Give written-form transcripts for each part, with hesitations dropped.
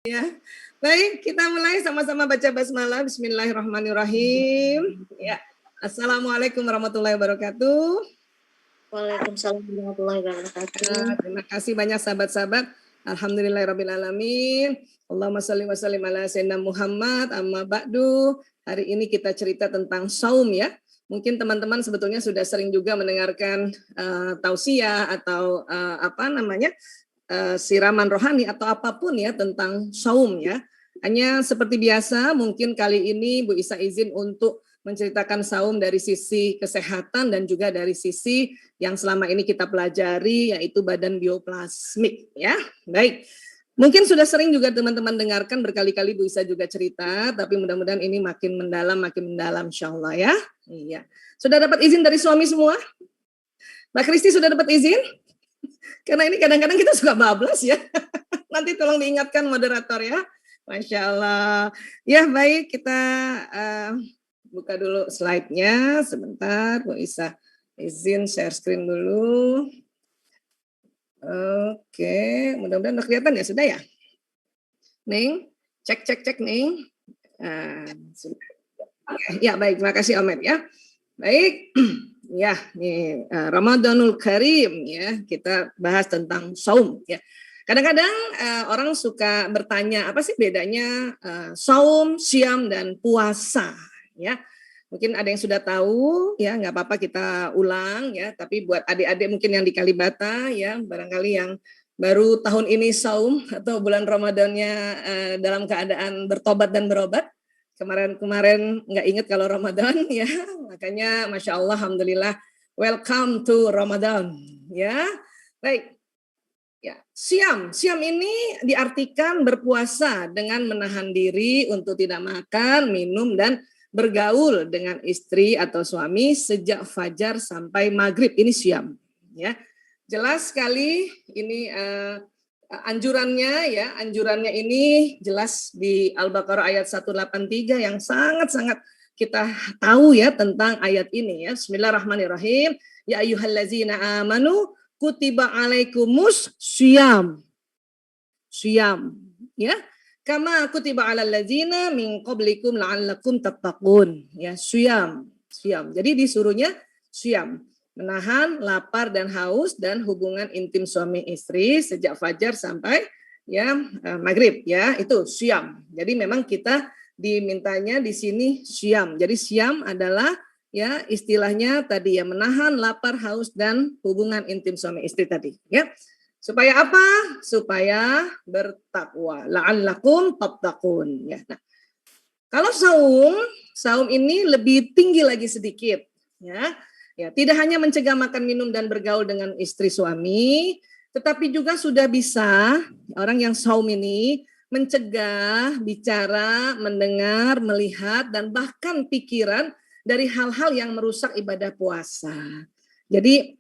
Ya, baik, kita mulai sama-sama baca basmalah. Bismillahirrahmanirrahim. Ya, Assalamualaikum warahmatullahi wabarakatuh. Waalaikumsalam warahmatullahi wabarakatuh. Terima kasih banyak sahabat-sahabat. Alhamdulillahirrahmanirrahim. Allahumma salli wa sallim ala sayyidina Muhammad. Amma ba'du. Hari ini kita cerita tentang saum ya. Mungkin teman-teman sebetulnya sudah sering juga mendengarkan tausiah atau siraman rohani atau apapun ya tentang saum ya. Hanya seperti biasa mungkin kali ini Bu Isa izin untuk menceritakan saum dari sisi kesehatan dan juga dari sisi yang selama ini kita pelajari yaitu badan bioplasmik ya. Baik. Mungkin sudah sering juga teman-teman dengarkan berkali-kali Bu Isa juga cerita, tapi mudah-mudahan ini makin mendalam insyaallah ya. Iya. Sudah dapat izin dari suami semua? Mbak Kristi sudah dapat izin? Karena ini kadang-kadang kita suka bablas ya. Nanti tolong diingatkan moderator ya. Masya Allah. Ya baik, kita buka dulu slide-nya. Sebentar, Bu Isa izin share screen dulu. Oke, mudah-mudahan udah kelihatan ya, sudah ya? Ning, cek Ning. Ya baik, terima kasih Omet ya. Baik. Ya, nih Ramadanul Karim ya, kita bahas tentang saum ya. Kadang-kadang orang suka bertanya apa sih bedanya saum, siam dan puasa ya. Mungkin ada yang sudah tahu ya, nggak apa-apa kita ulang ya, tapi buat adik-adik mungkin yang di Kalibata ya, barangkali yang baru tahun ini saum atau bulan Ramadannya dalam keadaan bertobat dan berobat. Kemarin nggak ingat kalau Ramadan ya, makanya Masya Allah, Alhamdulillah, welcome to Ramadan ya. Baik, ya siam ini diartikan berpuasa dengan menahan diri untuk tidak makan, minum dan bergaul dengan istri atau suami sejak fajar sampai maghrib, ini siam ya. Jelas sekali ini anjurannya ini jelas di Al-Baqarah ayat 183 yang sangat-sangat kita tahu ya tentang ayat ini ya. Bismillahirrahmanirrahim. Ya ayyuhallazina amanu kutiba alaikumus syiyam. Syiyam ya. Kama kutiba alal ladzina min qablikum la'allakum tattaqun. Ya, syiyam. Jadi disuruhnya syiyam, menahan lapar dan haus dan hubungan intim suami istri sejak fajar sampai ya maghrib ya, itu syiyam. Jadi memang kita dimintanya di sini syiyam. Jadi syiyam adalah ya istilahnya tadi ya, menahan lapar, haus dan hubungan intim suami istri tadi ya. Supaya apa? Supaya bertakwa. La'allakum tattaqun ya. Nah, kalau saum ini lebih tinggi lagi sedikit ya. Ya, tidak hanya mencegah makan, minum dan bergaul dengan istri suami, tetapi juga sudah bisa orang yang saum ini mencegah bicara, mendengar, melihat dan bahkan pikiran dari hal-hal yang merusak ibadah puasa. Jadi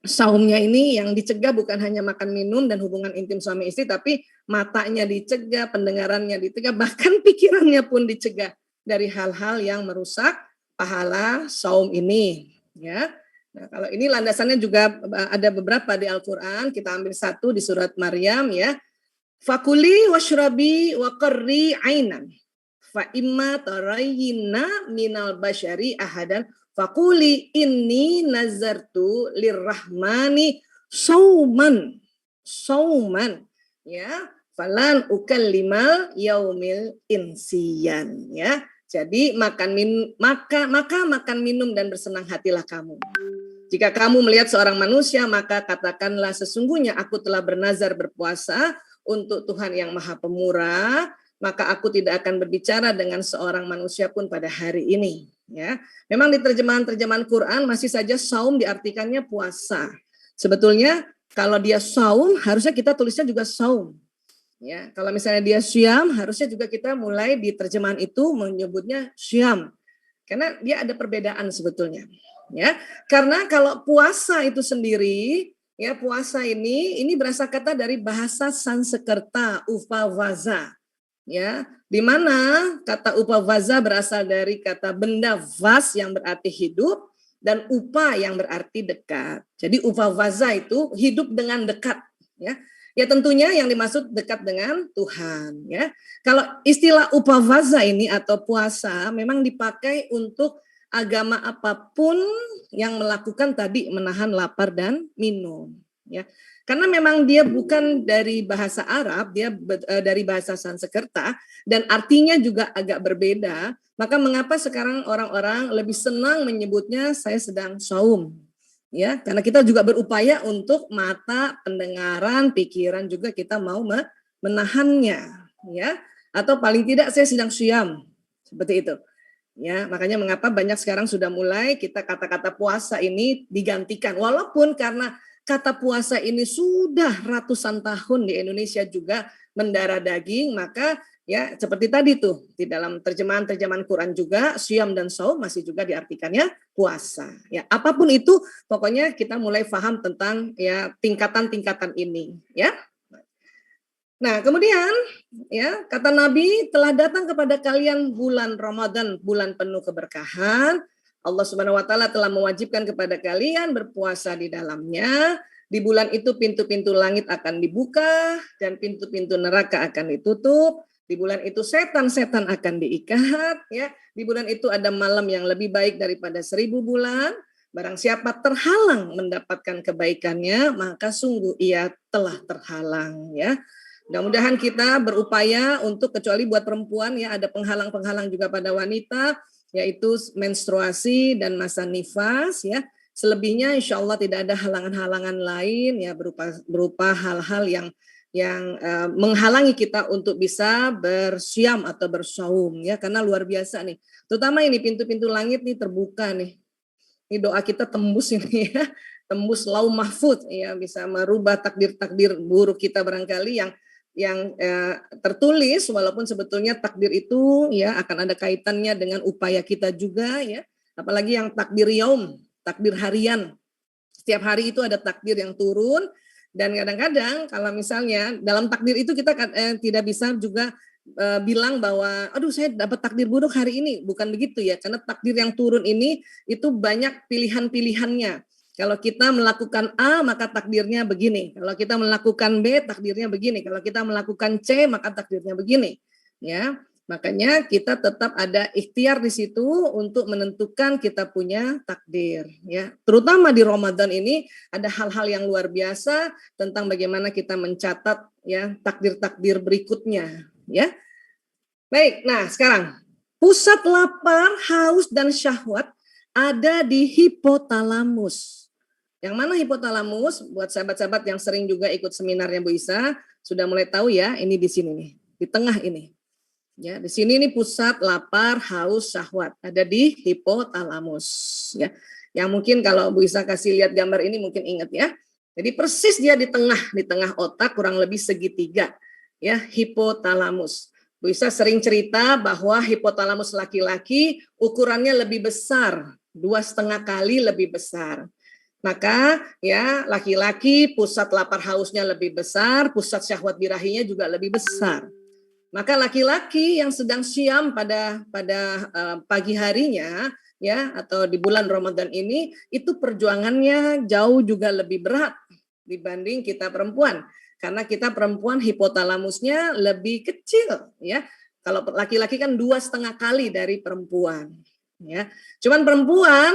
saumnya ini yang dicegah bukan hanya makan minum dan hubungan intim suami istri, tapi matanya dicegah, pendengarannya dicegah, bahkan pikirannya pun dicegah dari hal-hal yang merusak pahala saum ini ya. Nah, kalau ini landasannya juga ada beberapa di Al-Qur'an, kita ambil satu di surat Maryam ya. Fakuli washrabi wa qarri ainan fa imma tarayyina minal basyari ahadan fakuli inni nazartu lirrahmani sauman ya, falan ukallimal yaumil insiyan ya. Jadi maka makan minum dan bersenang hatilah kamu. Jika kamu melihat seorang manusia, maka katakanlah sesungguhnya aku telah bernazar berpuasa untuk Tuhan yang Maha Pemurah, maka aku tidak akan berbicara dengan seorang manusia pun pada hari ini. Ya, memang di terjemahan Quran masih saja saum diartikannya puasa. Sebetulnya kalau dia saum harusnya kita tulisnya juga saum. Ya, kalau misalnya dia syam harusnya juga kita mulai di terjemahan itu menyebutnya syam. Karena dia ada perbedaan sebetulnya. Ya, karena kalau puasa itu sendiri, ya puasa ini berasal kata dari bahasa Sanskerta upavaza. Ya, di mana kata upavaza berasal dari kata benda vas yang berarti hidup dan upa yang berarti dekat. Jadi upavaza itu hidup dengan dekat, ya. Ya tentunya yang dimaksud dekat dengan Tuhan ya. Kalau istilah upavaza ini atau puasa memang dipakai untuk agama apapun yang melakukan tadi menahan lapar dan minum ya. Karena memang dia bukan dari bahasa Arab, dia dari bahasa Sanskerta dan artinya juga agak berbeda. Maka mengapa sekarang orang-orang lebih senang menyebutnya saya sedang saum? Ya, karena kita juga berupaya untuk mata, pendengaran, pikiran juga kita mau menahannya, ya. Atau paling tidak saya sedang syam, seperti itu. Ya, makanya mengapa banyak sekarang sudah mulai kita kata-kata puasa ini digantikan. Walaupun karena kata puasa ini sudah ratusan tahun di Indonesia juga mendarah daging, maka ya seperti tadi tuh di dalam terjemahan Quran juga syam dan saum masih juga diartikannya puasa. Ya, apapun itu pokoknya kita mulai paham tentang ya tingkatan-tingkatan ini, ya. Nah, kemudian ya kata Nabi telah datang kepada kalian bulan Ramadan, bulan penuh keberkahan. Allah Subhanahu wa taala telah mewajibkan kepada kalian berpuasa di dalamnya. Di bulan itu pintu-pintu langit akan dibuka dan pintu-pintu neraka akan ditutup. Di bulan itu setan-setan akan diikat ya. Di bulan itu ada malam yang lebih baik daripada 1000 bulan. Barang siapa terhalang mendapatkan kebaikannya, maka sungguh ia telah terhalang ya. Mudah-mudahan kita berupaya untuk kecuali buat perempuan ya ada penghalang-penghalang juga pada wanita yaitu menstruasi dan masa nifas ya. Selebihnya insya Allah tidak ada halangan-halangan lain ya berupa hal-hal yang menghalangi kita untuk bisa bersiam atau bersaum ya karena luar biasa nih. Terutama ini pintu-pintu langit nih terbuka nih. Ini doa kita tembus ini ya, tembus lauh mahfuz ya bisa merubah takdir-takdir buruk kita barangkali yang tertulis walaupun sebetulnya takdir itu ya akan ada kaitannya dengan upaya kita juga ya apalagi yang takdir yaum, takdir harian. Setiap hari itu ada takdir yang turun dan kadang-kadang kalau misalnya dalam takdir itu kita tidak bisa juga bilang bahwa aduh saya dapat takdir buruk hari ini, bukan begitu ya karena takdir yang turun ini itu banyak pilihan-pilihannya. Kalau kita melakukan A, maka takdirnya begini. Kalau kita melakukan B, takdirnya begini. Kalau kita melakukan C, maka takdirnya begini. Ya, makanya kita tetap ada ikhtiar di situ untuk menentukan kita punya takdir. Ya, terutama di Ramadan ini ada hal-hal yang luar biasa tentang bagaimana kita mencatat ya takdir-takdir berikutnya. Ya, baik. Nah, sekarang pusat lapar, haus dan syahwat ada di hipotalamus. Yang mana hipotalamus buat sahabat-sahabat yang sering juga ikut seminarnya Bu Isa sudah mulai tahu ya, ini di sini nih, di tengah ini. Ya, di sini nih pusat lapar, haus, syahwat ada di hipotalamus ya. Yang mungkin kalau Bu Isa kasih lihat gambar ini mungkin ingat ya. Jadi persis dia di tengah otak kurang lebih segitiga ya, hipotalamus. Bu Isa sering cerita bahwa hipotalamus laki-laki ukurannya lebih besar, 2,5 kali lebih besar. Maka ya laki-laki pusat lapar hausnya lebih besar, pusat syahwat birahinya juga lebih besar. Maka laki-laki yang sedang siam pada pagi harinya ya atau di bulan Ramadan ini itu perjuangannya jauh juga lebih berat dibanding kita perempuan. Karena kita perempuan hipotalamusnya lebih kecil ya. Kalau laki-laki kan 2,5 kali dari perempuan ya. Cuman perempuan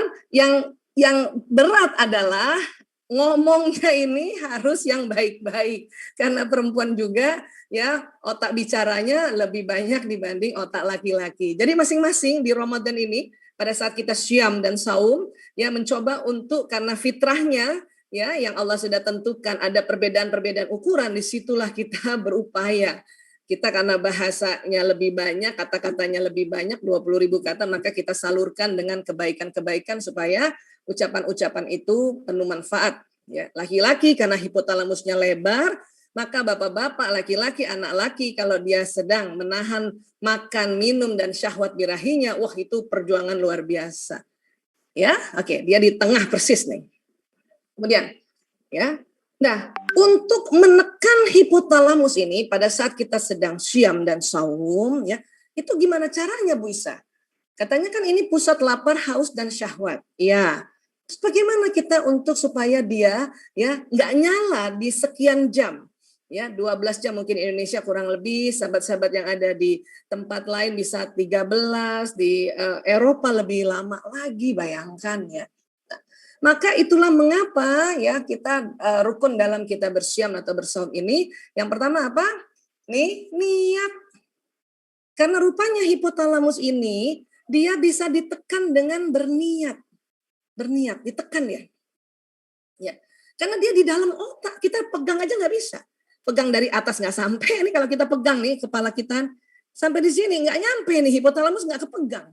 yang berat adalah ngomongnya ini harus yang baik-baik karena perempuan juga ya otak bicaranya lebih banyak dibanding otak laki-laki. Jadi masing-masing di Ramadan ini pada saat kita syam dan saum ya mencoba untuk karena fitrahnya ya yang Allah sudah tentukan ada perbedaan-perbedaan ukuran, disitulah kita berupaya. Kita karena bahasanya lebih banyak, kata-katanya lebih banyak, 20.000 kata, maka kita salurkan dengan kebaikan-kebaikan supaya ucapan-ucapan itu penuh manfaat. Ya, laki-laki karena hipotalamusnya lebar, maka bapak-bapak, laki-laki, anak laki kalau dia sedang menahan makan, minum dan syahwat birahinya, wah itu perjuangan luar biasa. Ya, oke, dia di tengah persis nih. Kemudian, ya. Nah, untuk menekan hipotalamus ini pada saat kita sedang syam dan saum, ya, itu gimana caranya Bu Isa? Katanya kan ini pusat lapar, haus dan syahwat. Ya, terus bagaimana kita untuk supaya dia ya nggak nyala di sekian jam? Ya, 12 jam mungkin Indonesia kurang lebih, sahabat-sahabat yang ada di tempat lain bisa 13, di Eropa lebih lama lagi, bayangkan ya. Maka itulah mengapa ya kita rukun dalam kita bersiam atau bersaum ini. Yang pertama apa? Niat. Karena rupanya hipotalamus ini dia bisa ditekan dengan berniat. Berniat, ditekan ya. Ya. Karena dia di dalam otak, kita pegang aja nggak bisa. Pegang dari atas nggak sampai. Ini kalau kita pegang nih kepala kita sampai di sini nggak nyampe nih, hipotalamus nggak kepegang.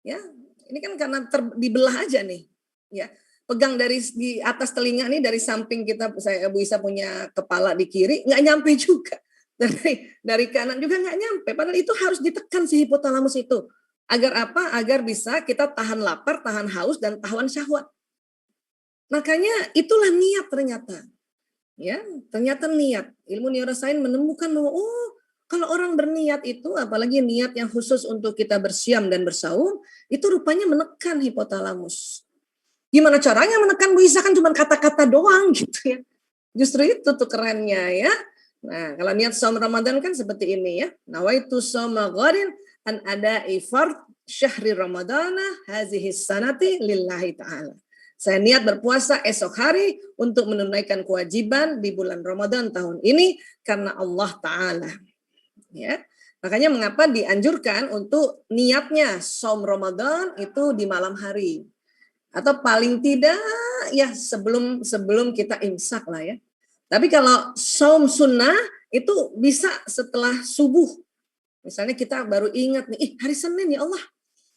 Ya, ini kan karena dibelah aja nih. Ya, pegang dari di atas telinga nih, dari samping kita, saya Bu Isa punya kepala di kiri nggak nyampe juga. Dari kanan juga nggak nyampe. Padahal itu harus ditekan si hipotalamus itu. Agar apa? Agar bisa kita tahan lapar, tahan haus, dan tahan syahwat. Makanya itulah niat ternyata. Ya, ternyata niat. Ilmu neuroscience menemukan bahwa kalau orang berniat itu, apalagi niat yang khusus untuk kita bersiam dan bersaum, itu rupanya menekan hipotalamus. Gimana caranya menekan, Bu Isa? Kan cuma kata-kata doang gitu ya. Justru itu tuh kerennya ya. Nah, kalau niat saum Ramadan kan seperti ini ya. Nawaitu shauma ghadin an ada ifard syahri Ramadana hazihi sanati lillahi ta'ala. Saya niat berpuasa esok hari untuk menunaikan kewajiban di bulan Ramadan tahun ini karena Allah Ta'ala. Ya, makanya mengapa dianjurkan untuk niatnya saum Ramadan itu di malam hari. Atau paling tidak ya sebelum kita imsak lah ya. Tapi kalau saum sunnah itu bisa setelah subuh. Misalnya kita baru ingat nih, hari Senin ya Allah.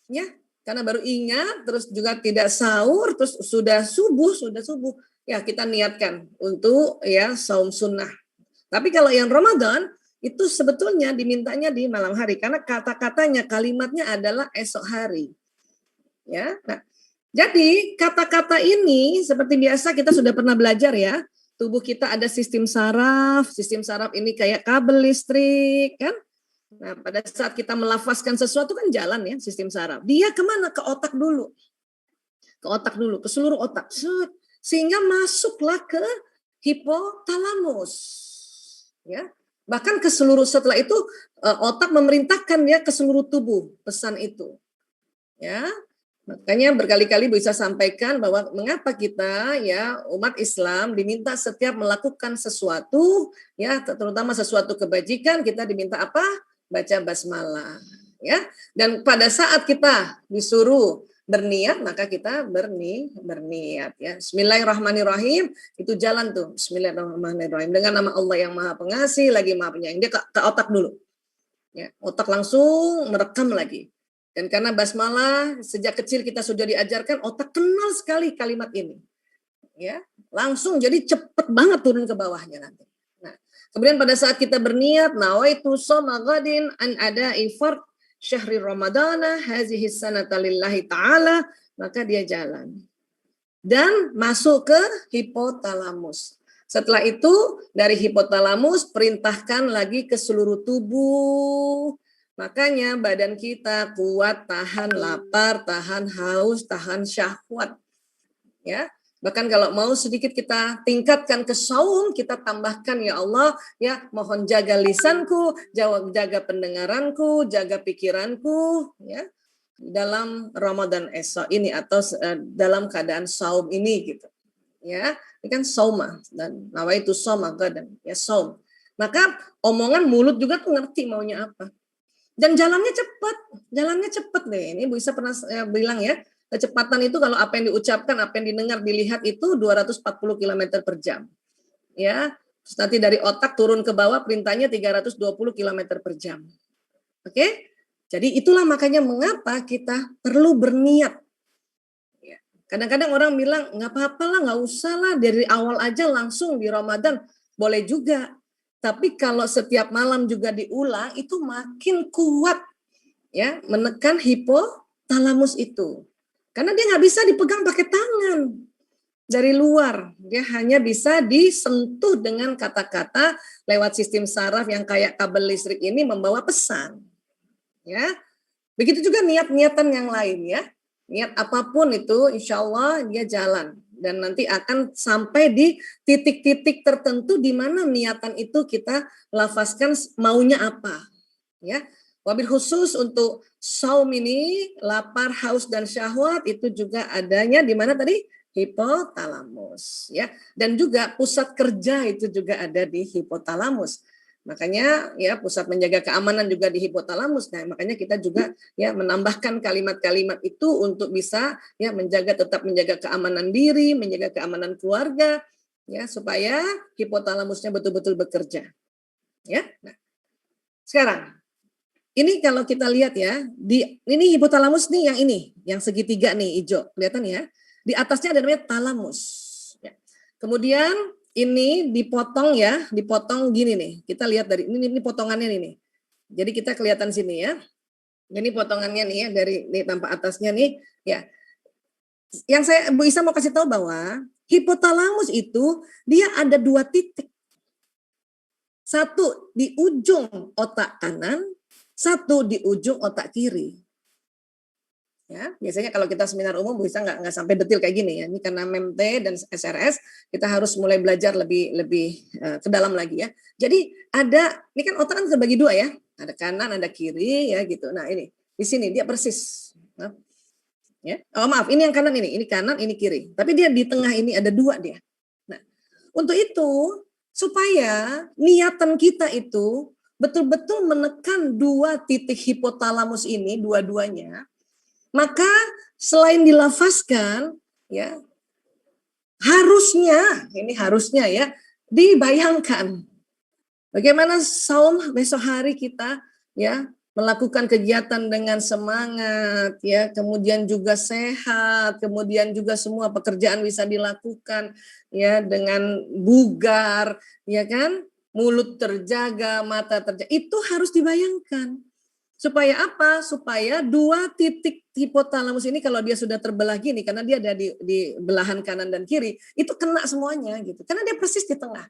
Ya, karena baru ingat, terus juga tidak sahur, terus sudah subuh. Ya kita niatkan untuk ya saum sunnah. Tapi kalau yang Ramadan, itu sebetulnya dimintanya di malam hari. Karena kata-katanya, kalimatnya adalah esok hari. Ya, nah, jadi kata-kata ini seperti biasa kita sudah pernah belajar ya. Tubuh kita ada sistem saraf ini kayak kabel listrik kan. Nah, pada saat kita melafazkan sesuatu kan jalan ya sistem saraf. Dia kemana? Ke otak dulu. Ke seluruh otak. Sehingga masuklah ke hipotalamus. Ya. Bahkan ke seluruh, setelah itu otak memerintahkan dia ke seluruh tubuh pesan itu. Ya. Makanya berkali-kali bisa sampaikan bahwa mengapa kita ya umat Islam diminta setiap melakukan sesuatu ya terutama sesuatu kebajikan kita diminta apa? Baca basmalah ya. Dan pada saat kita disuruh berniat maka kita berniat ya. Bismillahirrahmanirrahim, itu jalan tuh. Bismillahirrahmanirrahim dengan nama Allah yang Maha Pengasih lagi Maha Penyayang. Dia ke otak dulu. Ya, otak langsung merekam lagi. Dan karena basmalah sejak kecil kita sudah diajarkan, otak kenal sekali kalimat ini. Ya, langsung jadi cepet banget turun ke bawahnya nanti. Nah, kemudian pada saat kita berniat, nawaitu shauma ghadin an ada ifard syahri Ramadana hazihi sanata lillahi ta'ala, maka dia jalan. Dan masuk ke hipotalamus. Setelah itu dari hipotalamus perintahkan lagi ke seluruh tubuh. Makanya badan kita kuat tahan lapar, tahan haus, tahan syahwat. Ya. Bahkan kalau mau sedikit kita tingkatkan ke saum, kita tambahkan ya Allah, ya mohon jaga lisanku, jaga pendengaranku, jaga pikiranku, ya dalam Ramadan esok ini atau dalam keadaan saum ini gitu. Ya, ini kan sauma dan nawaitu shauma dan ya saum. Maka omongan mulut juga tuh ngerti maunya apa. Dan jalannya cepat deh. Ini Bu Isa pernah bilang ya, kecepatan itu kalau apa yang diucapkan, apa yang didengar, dilihat itu 240 km per jam. Ya, terus nanti dari otak turun ke bawah perintahnya 320 km per jam. Oke? Jadi itulah makanya mengapa kita perlu berniat. Ya. Kadang-kadang orang bilang, nggak apa-apa lah, nggak usah lah, dari awal aja langsung di Ramadan. Boleh juga. Tapi kalau setiap malam juga diulang, itu makin kuat ya menekan hipotalamus itu. Karena dia nggak bisa dipegang pakai tangan dari luar. Dia hanya bisa disentuh dengan kata-kata lewat sistem saraf yang kayak kabel listrik ini membawa pesan. Ya, begitu juga niat-niatan yang lain ya. Niat apapun itu insya Allah dia jalan. dan nanti akan sampai di titik-titik tertentu di mana niatan itu kita lafazkan maunya apa, ya. Wabil khusus untuk saum ini, lapar, haus dan syahwat itu juga adanya di mana tadi? Hipotalamus, ya. Dan juga pusat kerja itu juga ada di hipotalamus. Makanya ya pusat menjaga keamanan juga di hipotalamus. Nah, makanya kita juga ya menambahkan kalimat-kalimat itu untuk bisa ya tetap menjaga keamanan diri, menjaga keamanan keluarga ya supaya hipotalamusnya betul-betul bekerja. Ya. Nah, sekarang ini kalau kita lihat ya, ini hipotalamus nih yang segitiga nih hijau, kelihatan ya. Di atasnya ada namanya talamus. Ya. Kemudian ini dipotong ya, dipotong gini nih. Kita lihat dari ini potongannya nih. Jadi kita kelihatan sini ya. Ini potongannya nih ya dari tampak atasnya nih ya. Yang Bu Isa mau kasih tahu bahwa hipotalamus itu dia ada 2 titik. Satu di ujung otak kanan, satu di ujung otak kiri. Ya, biasanya kalau kita seminar umum bisa nggak sampai detail kayak gini ya. Ini karena MEMT dan SRS kita harus mulai belajar lebih ke dalam lagi ya. Jadi ini kan otak kan terbagi 2 ya. Ada kanan, ada kiri ya gitu. Nah ini di sini dia persis. Nah, ya. Oh maaf, ini yang kanan ini kanan, ini kiri. Tapi dia di tengah ini ada 2 dia. Nah, untuk itu supaya niatan kita itu betul-betul menekan 2 titik hipotalamus ini dua-duanya, maka selain dilafazkan ya harusnya ya dibayangkan bagaimana saum besok hari kita ya melakukan kegiatan dengan semangat ya, kemudian juga sehat, kemudian juga semua pekerjaan bisa dilakukan ya dengan bugar ya kan, mulut terjaga, mata terjaga. Itu harus dibayangkan. Supaya apa? Supaya 2 titik hipotalamus ini kalau dia sudah terbelah gini karena dia ada di belahan kanan dan kiri, itu kena semuanya gitu. Karena dia persis di tengah.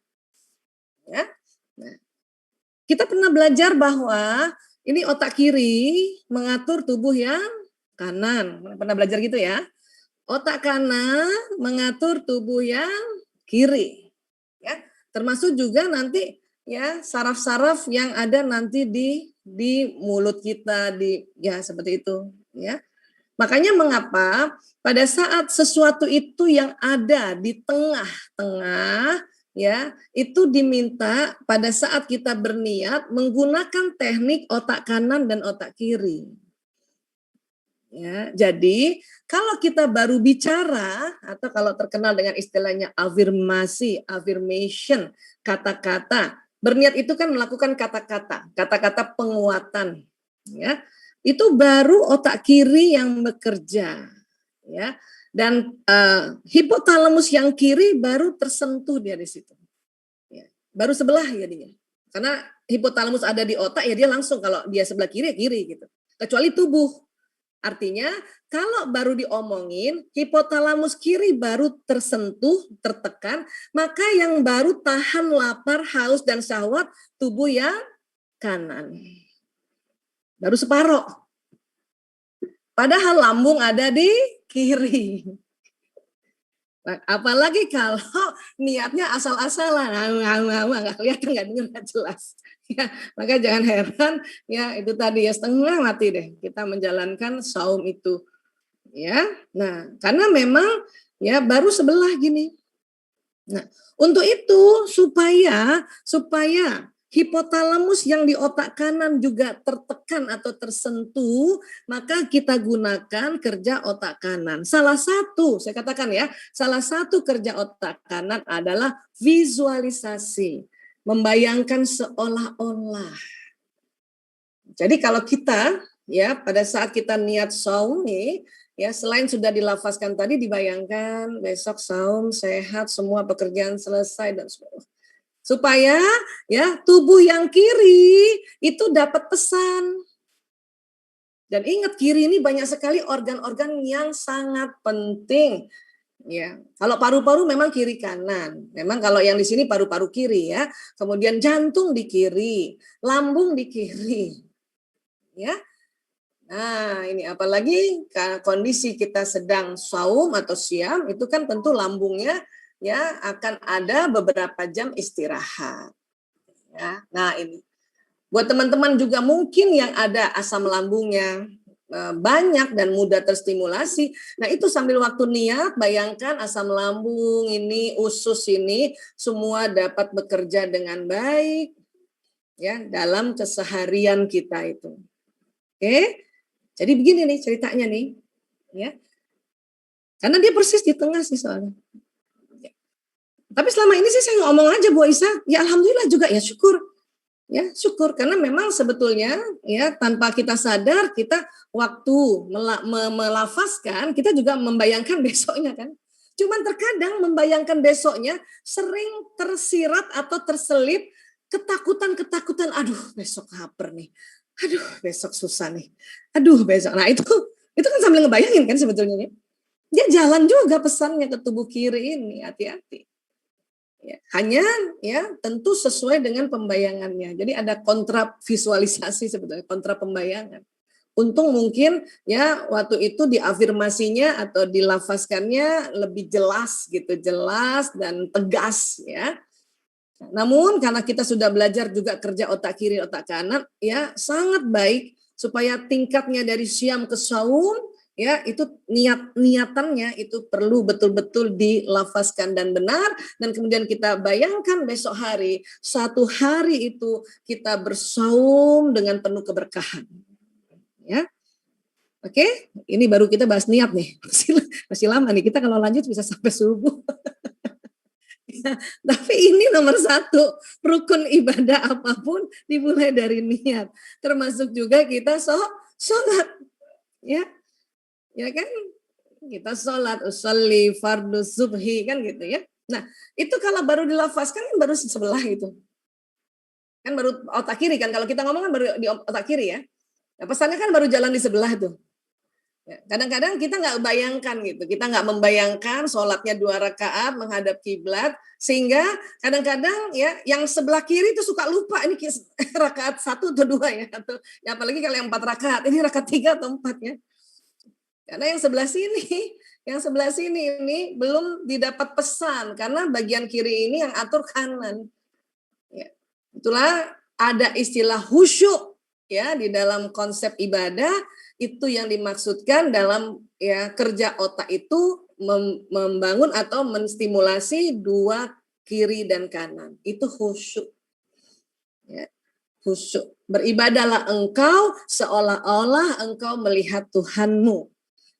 Ya. Nah, kita pernah belajar bahwa ini otak kiri mengatur tubuh yang kanan. Pernah belajar gitu ya? Otak kanan mengatur tubuh yang kiri. Ya, termasuk juga nanti ya saraf-saraf yang ada nanti di mulut kita ya seperti itu ya. Makanya mengapa pada saat sesuatu itu yang ada di tengah-tengah ya, itu diminta pada saat kita berniat menggunakan teknik otak kanan dan otak kiri. Ya, jadi kalau kita baru bicara atau kalau terkenal dengan istilahnya afirmasi, affirmation, kata-kata, berniat itu kan melakukan kata-kata penguatan, ya. Itu baru otak kiri yang bekerja, ya. Dan hipotalamus yang kiri baru tersentuh dia di situ. Ya, baru sebelah jadinya. Karena hipotalamus ada di otak ya dia langsung kalau dia sebelah kiri ya kiri gitu. Kecuali tubuh. Artinya kalau baru diomongin hipotalamus kiri baru tersentuh, tertekan, maka yang baru tahan lapar, haus dan syahwat tubuh yang kanan. Baru separoh. Padahal lambung ada di kiri. Nah, apalagi kalau niatnya asal-asalan, nggak kelihatan, nggak dengar, nggak jelas. Ya, maka jangan heran ya itu tadi ya setengah mati deh kita menjalankan saum itu. Ya, nah karena memang ya baru sebelah gini. Nah untuk itu supaya hipotalamus yang di otak kanan juga tertekan atau tersentuh, maka kita gunakan kerja otak kanan. Salah satu, saya katakan ya, salah satu kerja otak kanan adalah visualisasi, membayangkan seolah-olah. Jadi kalau kita ya pada saat kita niat saum nih, ya selain sudah dilafazkan tadi dibayangkan besok saum sehat, semua pekerjaan selesai dan sebagainya. Supaya ya tubuh yang kiri itu dapat pesan. Dan ingat kiri ini banyak sekali organ-organ yang sangat penting. Ya, kalau paru-paru memang kiri kanan. Memang kalau yang di sini paru-paru kiri ya. Kemudian jantung di kiri, lambung di kiri. Ya. Nah, ini apalagi kondisi kita sedang saum atau siam, itu kan tentu lambungnya ya akan ada beberapa jam istirahat. Ya. Nah, ini buat teman-teman juga mungkin yang ada asam lambungnya banyak dan mudah terstimulasi. Nah, itu sambil waktu niat, bayangkan asam lambung ini, usus ini semua dapat bekerja dengan baik ya dalam keseharian kita itu. Oke? Jadi begini nih ceritanya nih, ya. Karena dia persis di tengah sih soalnya. Tapi selama ini sih saya ngomong aja Bu Isa, ya alhamdulillah juga ya syukur. Ya, syukur karena memang sebetulnya ya tanpa kita sadar kita waktu melafazkan kita juga membayangkan besoknya kan. Cuman terkadang membayangkan besoknya sering tersirat atau terselip ketakutan-ketakutan, aduh besok lapar nih. Aduh besok susah nih. Aduh besok. Nah, itu kan sambil ngebayangin kan sebetulnya. Dia jalan juga pesannya ke tubuh kiri ini, hati-hati. Ya, hanya ya tentu sesuai dengan pembayangannya. Jadi ada kontra visualisasi sebetulnya, kontra pembayangan. Untung mungkin ya waktu itu diafirmasinya atau dilafazkannya lebih jelas gitu, jelas dan tegas ya. Namun karena kita sudah belajar juga kerja otak kiri, otak kanan, ya sangat baik supaya tingkatnya dari siam ke saum ya itu niatannya itu perlu betul-betul dilafazkan dan benar, dan kemudian kita bayangkan besok hari satu hari itu kita bersaum dengan penuh keberkahan ya. Oke, ini baru kita bahas niat nih. Masih lama nih, kita kalau lanjut bisa sampai subuh. Ya, tapi ini nomor satu, rukun ibadah apapun dimulai dari niat. Termasuk juga kita sholat. Ya, ya kan? Kita sholat, usolli fardu subhi kan gitu ya. Nah, itu kalau baru dilafazkan kan baru sebelah itu. Kan baru otak kiri kan, kalau kita ngomong kan baru di otak kiri ya. Nah, pesannya kan baru jalan di sebelah tuh. Ya, kadang-kadang kita nggak bayangkan gitu, kita nggak membayangkan sholatnya 2 rakaat menghadap kiblat, sehingga kadang-kadang ya yang sebelah kiri itu suka lupa ini rakaat 1 atau 2 ya, atau ya apalagi kalau yang 4 rakaat, ini rakaat 3 atau 4 ya. Karena yang sebelah sini ini belum didapat pesan karena bagian kiri ini yang atur kanan. Ya. Itulah ada istilah khusyuk ya di dalam konsep ibadah, itu yang dimaksudkan dalam ya kerja otak itu membangun atau menstimulasi 2 kiri dan kanan. Itu khusyuk. Ya. Khusyuk. Beribadahlah engkau seolah-olah engkau melihat Tuhanmu.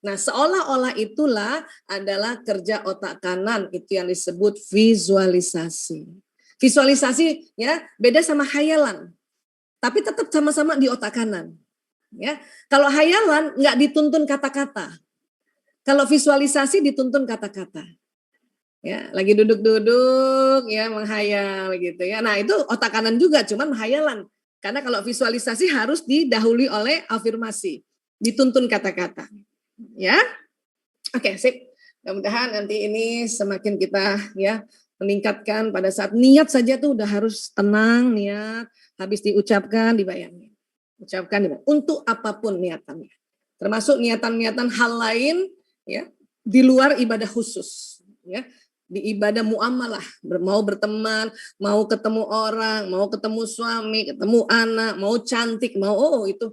Nah, seolah-olah itulah adalah kerja otak kanan, itu yang disebut visualisasi. Visualisasi ya beda sama khayalan, tapi tetap sama-sama di otak kanan. Ya, kalau khayalan nggak dituntun kata-kata, kalau visualisasi dituntun kata-kata. Ya, lagi duduk-duduk ya menghayal gitu ya. Nah, itu otak kanan juga, cuman khayalan. Karena kalau visualisasi harus didahului oleh afirmasi, dituntun kata-kata. Ya, oke, sip. Mudah-mudahan nanti ini semakin kita ya meningkatkan pada saat niat saja tuh udah harus tenang niat, habis diucapkan dibayangin. Ucapkan untuk apapun niatannya. Termasuk niatan-niatan hal lain ya di luar ibadah khusus ya. Di ibadah muamalah, mau berteman, mau ketemu orang, mau ketemu suami, ketemu anak, mau cantik, mau itu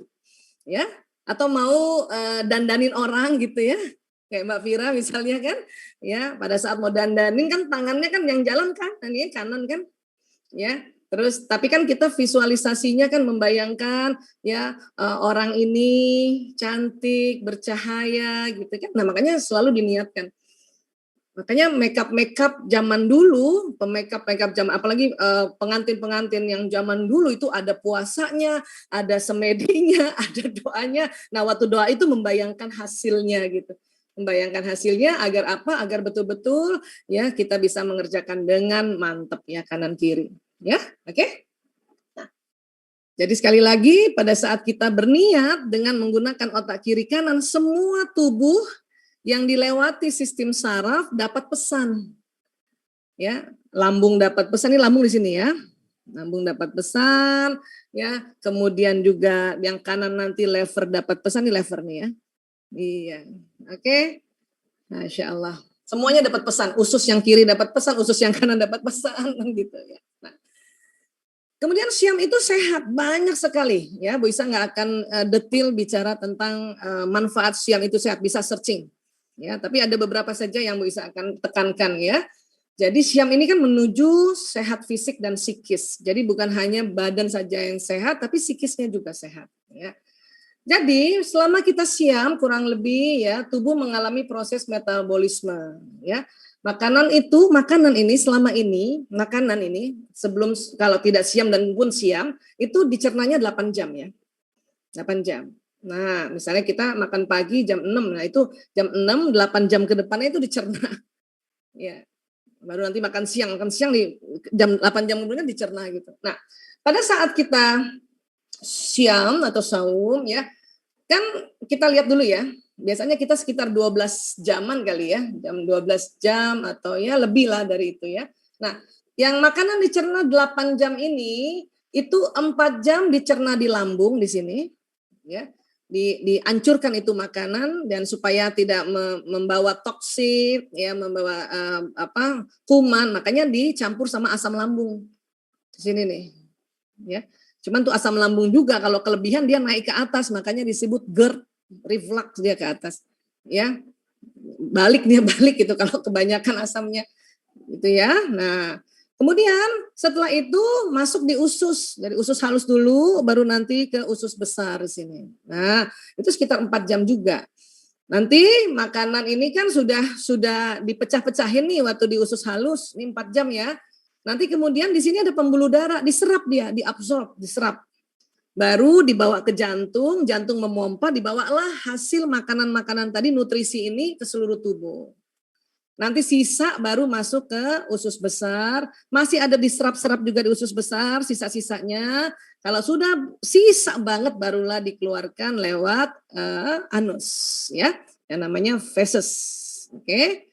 ya, atau mau dandanin orang gitu ya, kayak Mbak Vira misalnya kan, ya pada saat mau dandanin kan tangannya kan yang jalan kanan kan, ya. Terus tapi kan kita visualisasinya kan membayangkan ya orang ini cantik, bercahaya gitu kan. Nah, makanya selalu diniatkan. Makanya makeup zaman dulu, makeup zaman apalagi pengantin-pengantin yang zaman dulu itu ada puasanya, ada semedinya, ada doanya. Nah, waktu doa itu membayangkan hasilnya gitu. Membayangkan hasilnya agar apa? Agar betul-betul ya kita bisa mengerjakan dengan mantap ya kanan kiri. Ya, oke? Nah, jadi sekali lagi pada saat kita berniat dengan menggunakan otak kiri kanan, semua tubuh yang dilewati sistem saraf dapat pesan. Ya, lambung dapat pesan, ini lambung di sini ya. Lambung dapat pesan, ya. Kemudian juga yang kanan nanti lever dapat pesan, di lever nih ya. Iya, oke. Masya Allah. Semuanya dapat pesan. Usus yang kiri dapat pesan, usus yang kanan dapat pesan, gitu ya. Nah, kemudian siam itu sehat banyak sekali, ya. Bu Isa nggak akan detail bicara tentang manfaat siam itu sehat, bisa searching, ya. Tapi ada beberapa saja yang Bu Isa akan tekankan, ya. Jadi siam ini kan menuju sehat fisik dan psikis. Jadi bukan hanya badan saja yang sehat, tapi psikisnya juga sehat, ya. Jadi selama kita siam kurang lebih ya tubuh mengalami proses metabolisme ya. Makanan ini selama ini, makanan ini sebelum kalau tidak siam dan pun siam itu dicernanya 8 jam ya. 8 jam. Nah, misalnya kita makan pagi jam 6, nah itu jam 6 8 jam ke depannya itu dicerna. Ya. Baru nanti makan siang di jam 8 jam kemudian dicerna gitu. Nah, pada saat kita siam atau saum ya, kan kita lihat dulu ya, biasanya kita sekitar 12 jaman kali ya, jam 12 jam atau ya lebih lah dari itu ya. Nah, yang makanan dicerna 8 jam ini, itu 4 jam dicerna di lambung di sini, ya. Dihancurkan itu makanan dan supaya tidak membawa toksin, ya, membawa kuman, makanya dicampur sama asam lambung di sini nih, ya. Cuman tuh asam lambung juga kalau kelebihan dia naik ke atas, makanya disebut GERD, reflux dia ke atas. Ya. Balik gitu kalau kebanyakan asamnya. Gitu ya. Nah, kemudian setelah itu masuk di usus. Dari usus halus dulu baru nanti ke usus besar di sini. Nah, itu sekitar 4 jam juga. Nanti makanan ini kan sudah dipecah-pecahin nih waktu di usus halus, ini 4 jam ya. Nanti kemudian di sini ada pembuluh darah, diserap dia, diabsorb, diserap. Baru dibawa ke jantung, jantung memompa, dibawalah hasil makanan-makanan tadi, nutrisi ini ke seluruh tubuh. Nanti sisa baru masuk ke usus besar, masih ada diserap-serap juga di usus besar, sisa-sisanya. Kalau sudah sisa banget barulah dikeluarkan lewat anus, ya, yang namanya feses. Oke,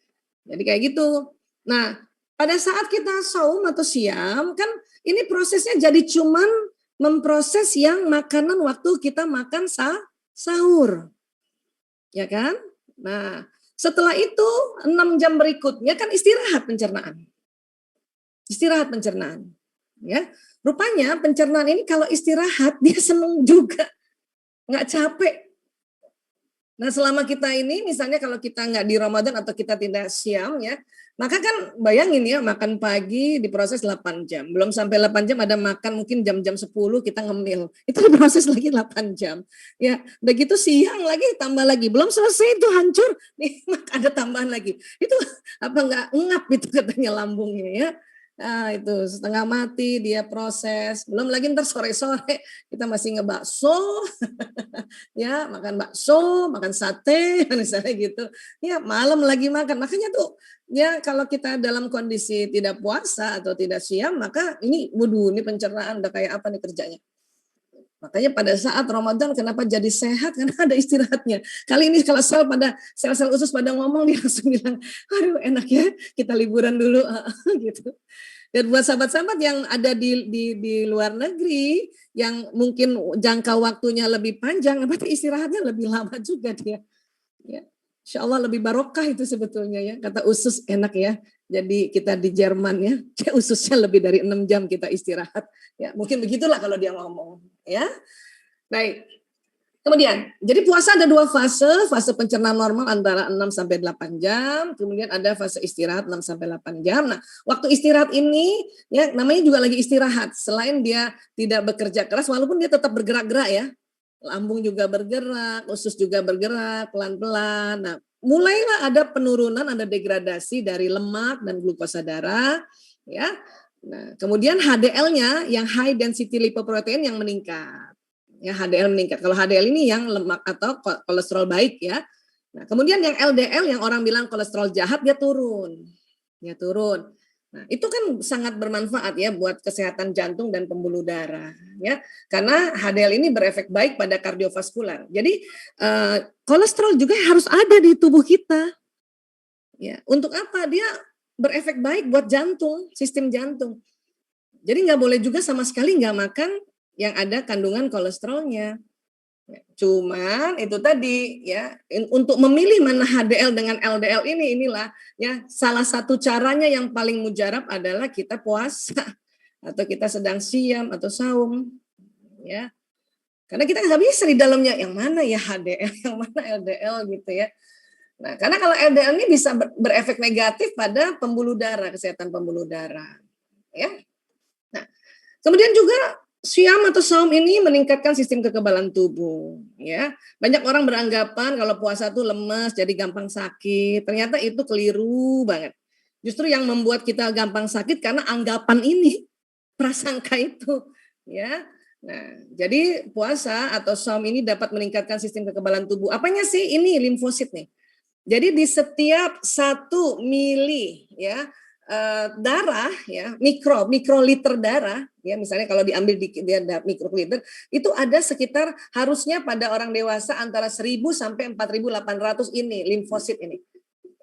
jadi kayak gitu. Nah, pada saat kita saum atau siam, kan ini prosesnya jadi cuman memproses yang makanan waktu kita makan sahur. Ya kan? Nah, setelah itu 6 jam berikutnya kan istirahat pencernaan. Istirahat pencernaan. Ya. Rupanya pencernaan ini kalau istirahat dia seneng juga. Nggak capek. Nah, selama kita ini misalnya kalau kita nggak di Ramadan atau kita tidak siam ya, maka kan bayangin ya makan pagi diproses 8 jam. Belum sampai 8 jam ada makan mungkin jam-jam 10 kita ngemil. Itu diproses lagi 8 jam. Ya, udah gitu siang lagi tambah lagi. Belum selesai itu hancur, nih ada tambahan lagi. Itu apa nggak ngap itu katanya lambungnya ya. Nah, itu setengah mati dia proses. Belum lagi ntar sore-sore kita masih ngebakso. Ya, makan bakso, makan sate, misalnya gitu. Ya, malam lagi makan. Makanya tuh, ya kalau kita dalam kondisi tidak puasa atau tidak siam, maka ini wudu, ini pencernaan udah kayak apa nih kerjanya. Makanya pada saat Ramadan kenapa jadi sehat? Karena ada istirahatnya. Kali ini kalau sel-sel usus pada ngomong, dia langsung bilang, aduh enak ya, kita liburan dulu, gitu. Dan buat sahabat-sahabat yang ada di luar negeri, yang mungkin jangka waktunya lebih panjang, berarti istirahatnya lebih lama juga dia. Ya. Insya Allah lebih barokah itu sebetulnya ya. Kata usus enak ya. Jadi kita di Jerman ya, ususnya lebih dari 6 jam kita istirahat. Ya, mungkin begitulah kalau dia ngomong. Ya, baik. Kemudian, jadi puasa ada 2 fase pencernaan normal antara 6 sampai 8 jam, kemudian ada fase istirahat 6 sampai 8 jam. Nah, waktu istirahat ini ya namanya juga lagi istirahat. Selain dia tidak bekerja keras walaupun dia tetap bergerak-gerak ya. Lambung juga bergerak, usus juga bergerak pelan-pelan. Nah, mulailah ada penurunan, ada degradasi dari lemak dan glukosa darah ya. Nah, kemudian HDL-nya yang high density lipoprotein yang meningkat. Ya, HDL meningkat. Kalau HDL ini yang lemak atau kolesterol baik ya. Nah, kemudian yang LDL yang orang bilang kolesterol jahat dia turun. Dia turun. Nah, itu kan sangat bermanfaat ya buat kesehatan jantung dan pembuluh darah ya. Karena HDL ini berefek baik pada kardiovaskular. Jadi kolesterol juga harus ada di tubuh kita. Ya, untuk apa? Dia berefek baik buat jantung, sistem jantung. Jadi nggak boleh juga sama sekali nggak makan yang ada kandungan kolesterolnya. Cuman itu tadi ya, untuk memilih mana HDL dengan LDL inilah ya salah satu caranya yang paling mujarab adalah kita puasa atau kita sedang siam atau saum ya. Karena kita nggak bisa di dalamnya yang mana ya HDL, yang mana LDL gitu ya. Nah, karena kalau LDL ini bisa berefek negatif pada pembuluh darah, kesehatan pembuluh darah ya. Nah, kemudian juga siam atau saum ini meningkatkan sistem kekebalan tubuh, ya. Banyak orang beranggapan kalau puasa tuh lemes, jadi gampang sakit. Ternyata itu keliru banget. Justru yang membuat kita gampang sakit karena anggapan ini, prasangka itu, ya. Nah, jadi puasa atau saum ini dapat meningkatkan sistem kekebalan tubuh. Apanya sih? Ini limfosit nih. Jadi di setiap 1 mili ya darah ya mikroliter darah ya misalnya kalau diambil di mikroliter itu ada sekitar harusnya pada orang dewasa antara 1.000 sampai 4.800 ini limfosit ini.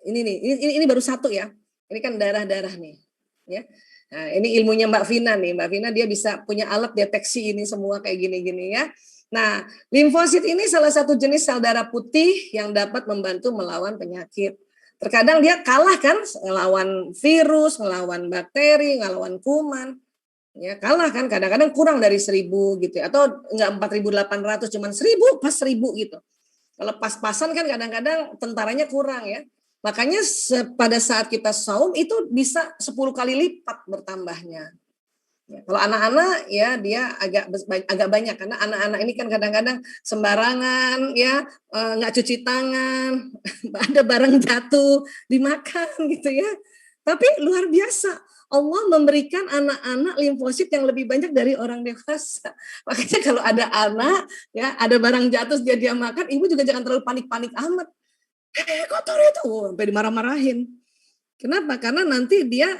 Ini nih ini baru satu ya. Ini kan darah-darah nih ya. Nah, ini ilmunya Mbak Vina nih. Mbak Vina dia bisa punya alat deteksi ini semua kayak gini-gini ya. Nah, limfosit ini salah satu jenis sel darah putih yang dapat membantu melawan penyakit. Terkadang dia kalah kan melawan virus, melawan bakteri, melawan kuman. Ya, kalah kan kadang-kadang kurang dari 1.000 gitu ya. Atau enggak 4.800 cuman 1.000 pas 1.000 gitu. Kalau pas-pasan kan kadang-kadang tentaranya kurang ya. Makanya pada saat kita saum itu bisa 10 kali lipat bertambahnya. Ya, kalau anak-anak ya dia agak banyak karena anak-anak ini kan kadang-kadang sembarangan ya nggak cuci tangan, ada barang jatuh dimakan gitu ya. Tapi luar biasa Allah memberikan anak-anak limfosit yang lebih banyak dari orang dewasa. Makanya kalau ada anak ya ada barang jatuh dia makan, ibu juga jangan terlalu panik-panik amat. Kotor itu sampai dimarah-marahin. Kenapa? Karena nanti dia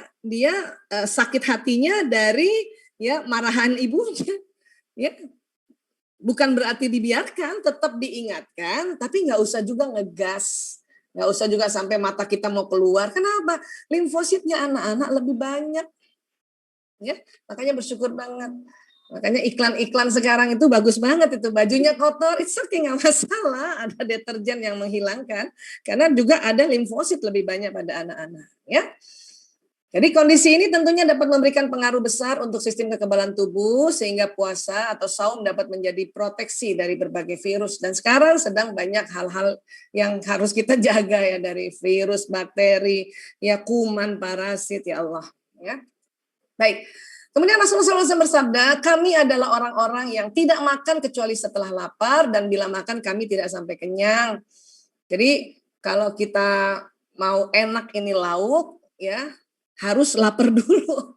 sakit hatinya dari ya marahan ibunya. Ya, bukan berarti dibiarkan, tetap diingatkan, tapi nggak usah juga ngegas, nggak usah juga sampai mata kita mau keluar. Kenapa? Limfositnya anak-anak lebih banyak. Ya, makanya bersyukur banget. Makanya iklan-iklan sekarang itu bagus banget itu bajunya kotor, it's okay nggak masalah, ada deterjen yang menghilangkan karena juga ada limfosit lebih banyak pada anak-anak, ya. Jadi kondisi ini tentunya dapat memberikan pengaruh besar untuk sistem kekebalan tubuh sehingga puasa atau saum dapat menjadi proteksi dari berbagai virus dan sekarang sedang banyak hal-hal yang harus kita jaga ya dari virus, bakteri, ya kuman, parasit ya Allah, ya. Baik. Kemudian Rasulullah SAW bersabda, kami adalah orang-orang yang tidak makan kecuali setelah lapar dan bila makan kami tidak sampai kenyang. Jadi kalau kita mau enak ini lauk, ya harus lapar dulu.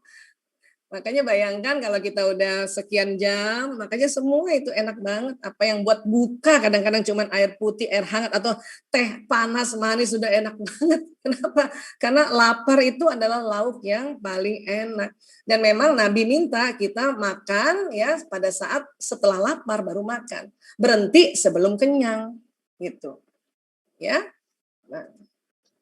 Makanya bayangkan kalau kita udah sekian jam, makanya semua itu enak banget. Apa yang buat buka kadang-kadang cuma air putih, air hangat, atau teh panas, manis, sudah enak banget. Kenapa? Karena lapar itu adalah lauk yang paling enak. Dan memang Nabi minta kita makan ya pada saat setelah lapar baru makan. Berhenti sebelum kenyang. Gitu. Ya. Nah,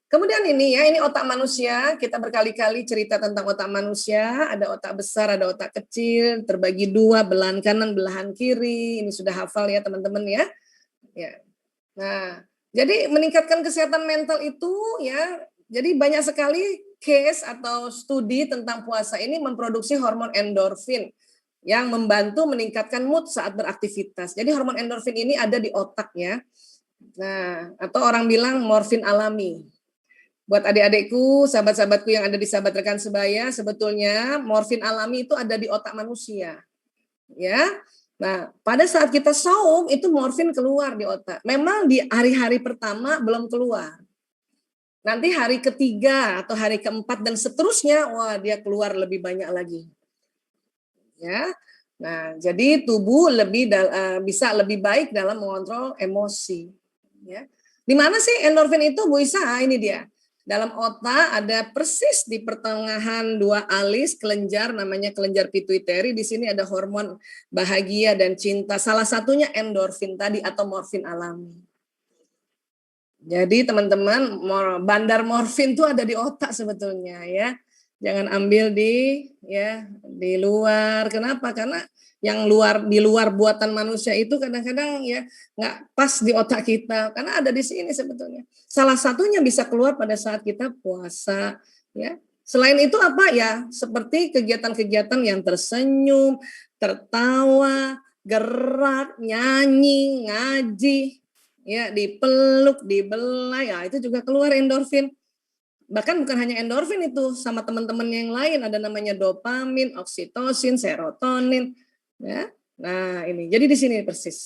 kemudian ini otak manusia, kita berkali-kali cerita tentang otak manusia, ada otak besar, ada otak kecil, terbagi dua, belahan kanan, belahan kiri, ini sudah hafal ya teman-teman ya. Ya. Nah, jadi meningkatkan kesehatan mental itu ya, jadi banyak sekali case atau studi tentang puasa ini memproduksi hormon endorfin yang membantu meningkatkan mood saat beraktivitas. Jadi hormon endorfin ini ada di otak ya. Nah, atau orang bilang morfin alami. Buat adik-adikku, sahabat-sahabatku yang ada di sahabat rekan sebaya, sebetulnya morfin alami itu ada di otak manusia. Ya. Nah, pada saat kita saum itu morfin keluar di otak. Memang di hari-hari pertama belum keluar. Nanti hari ketiga atau hari keempat dan seterusnya, wah dia keluar lebih banyak lagi. Ya. Nah, jadi tubuh bisa lebih baik dalam mengontrol emosi. Ya. Di mana sih endorfin itu, Bu Isa? Ini dia. Dalam otak ada persis di pertengahan dua alis kelenjar, namanya kelenjar pituitari. Di sini ada hormon bahagia dan cinta. Salah satunya endorfin tadi atau morfin alami. Jadi teman-teman, bandar morfin itu ada di otak sebetulnya ya. Jangan ambil di luar. Kenapa? Karena yang di luar buatan manusia itu kadang-kadang ya nggak pas di otak kita. Karena ada di sini sebetulnya. Salah satunya bisa keluar pada saat kita puasa, ya. Selain itu apa ya? Seperti kegiatan-kegiatan yang tersenyum, tertawa, gerak, nyanyi, ngaji, ya, dipeluk, dibelai, ya itu juga keluar endorfin. Bahkan bukan hanya endorfin itu, sama teman-teman yang lain ada namanya dopamin, oksitosin, serotonin, ya. Nah, ini. Jadi di sini persis.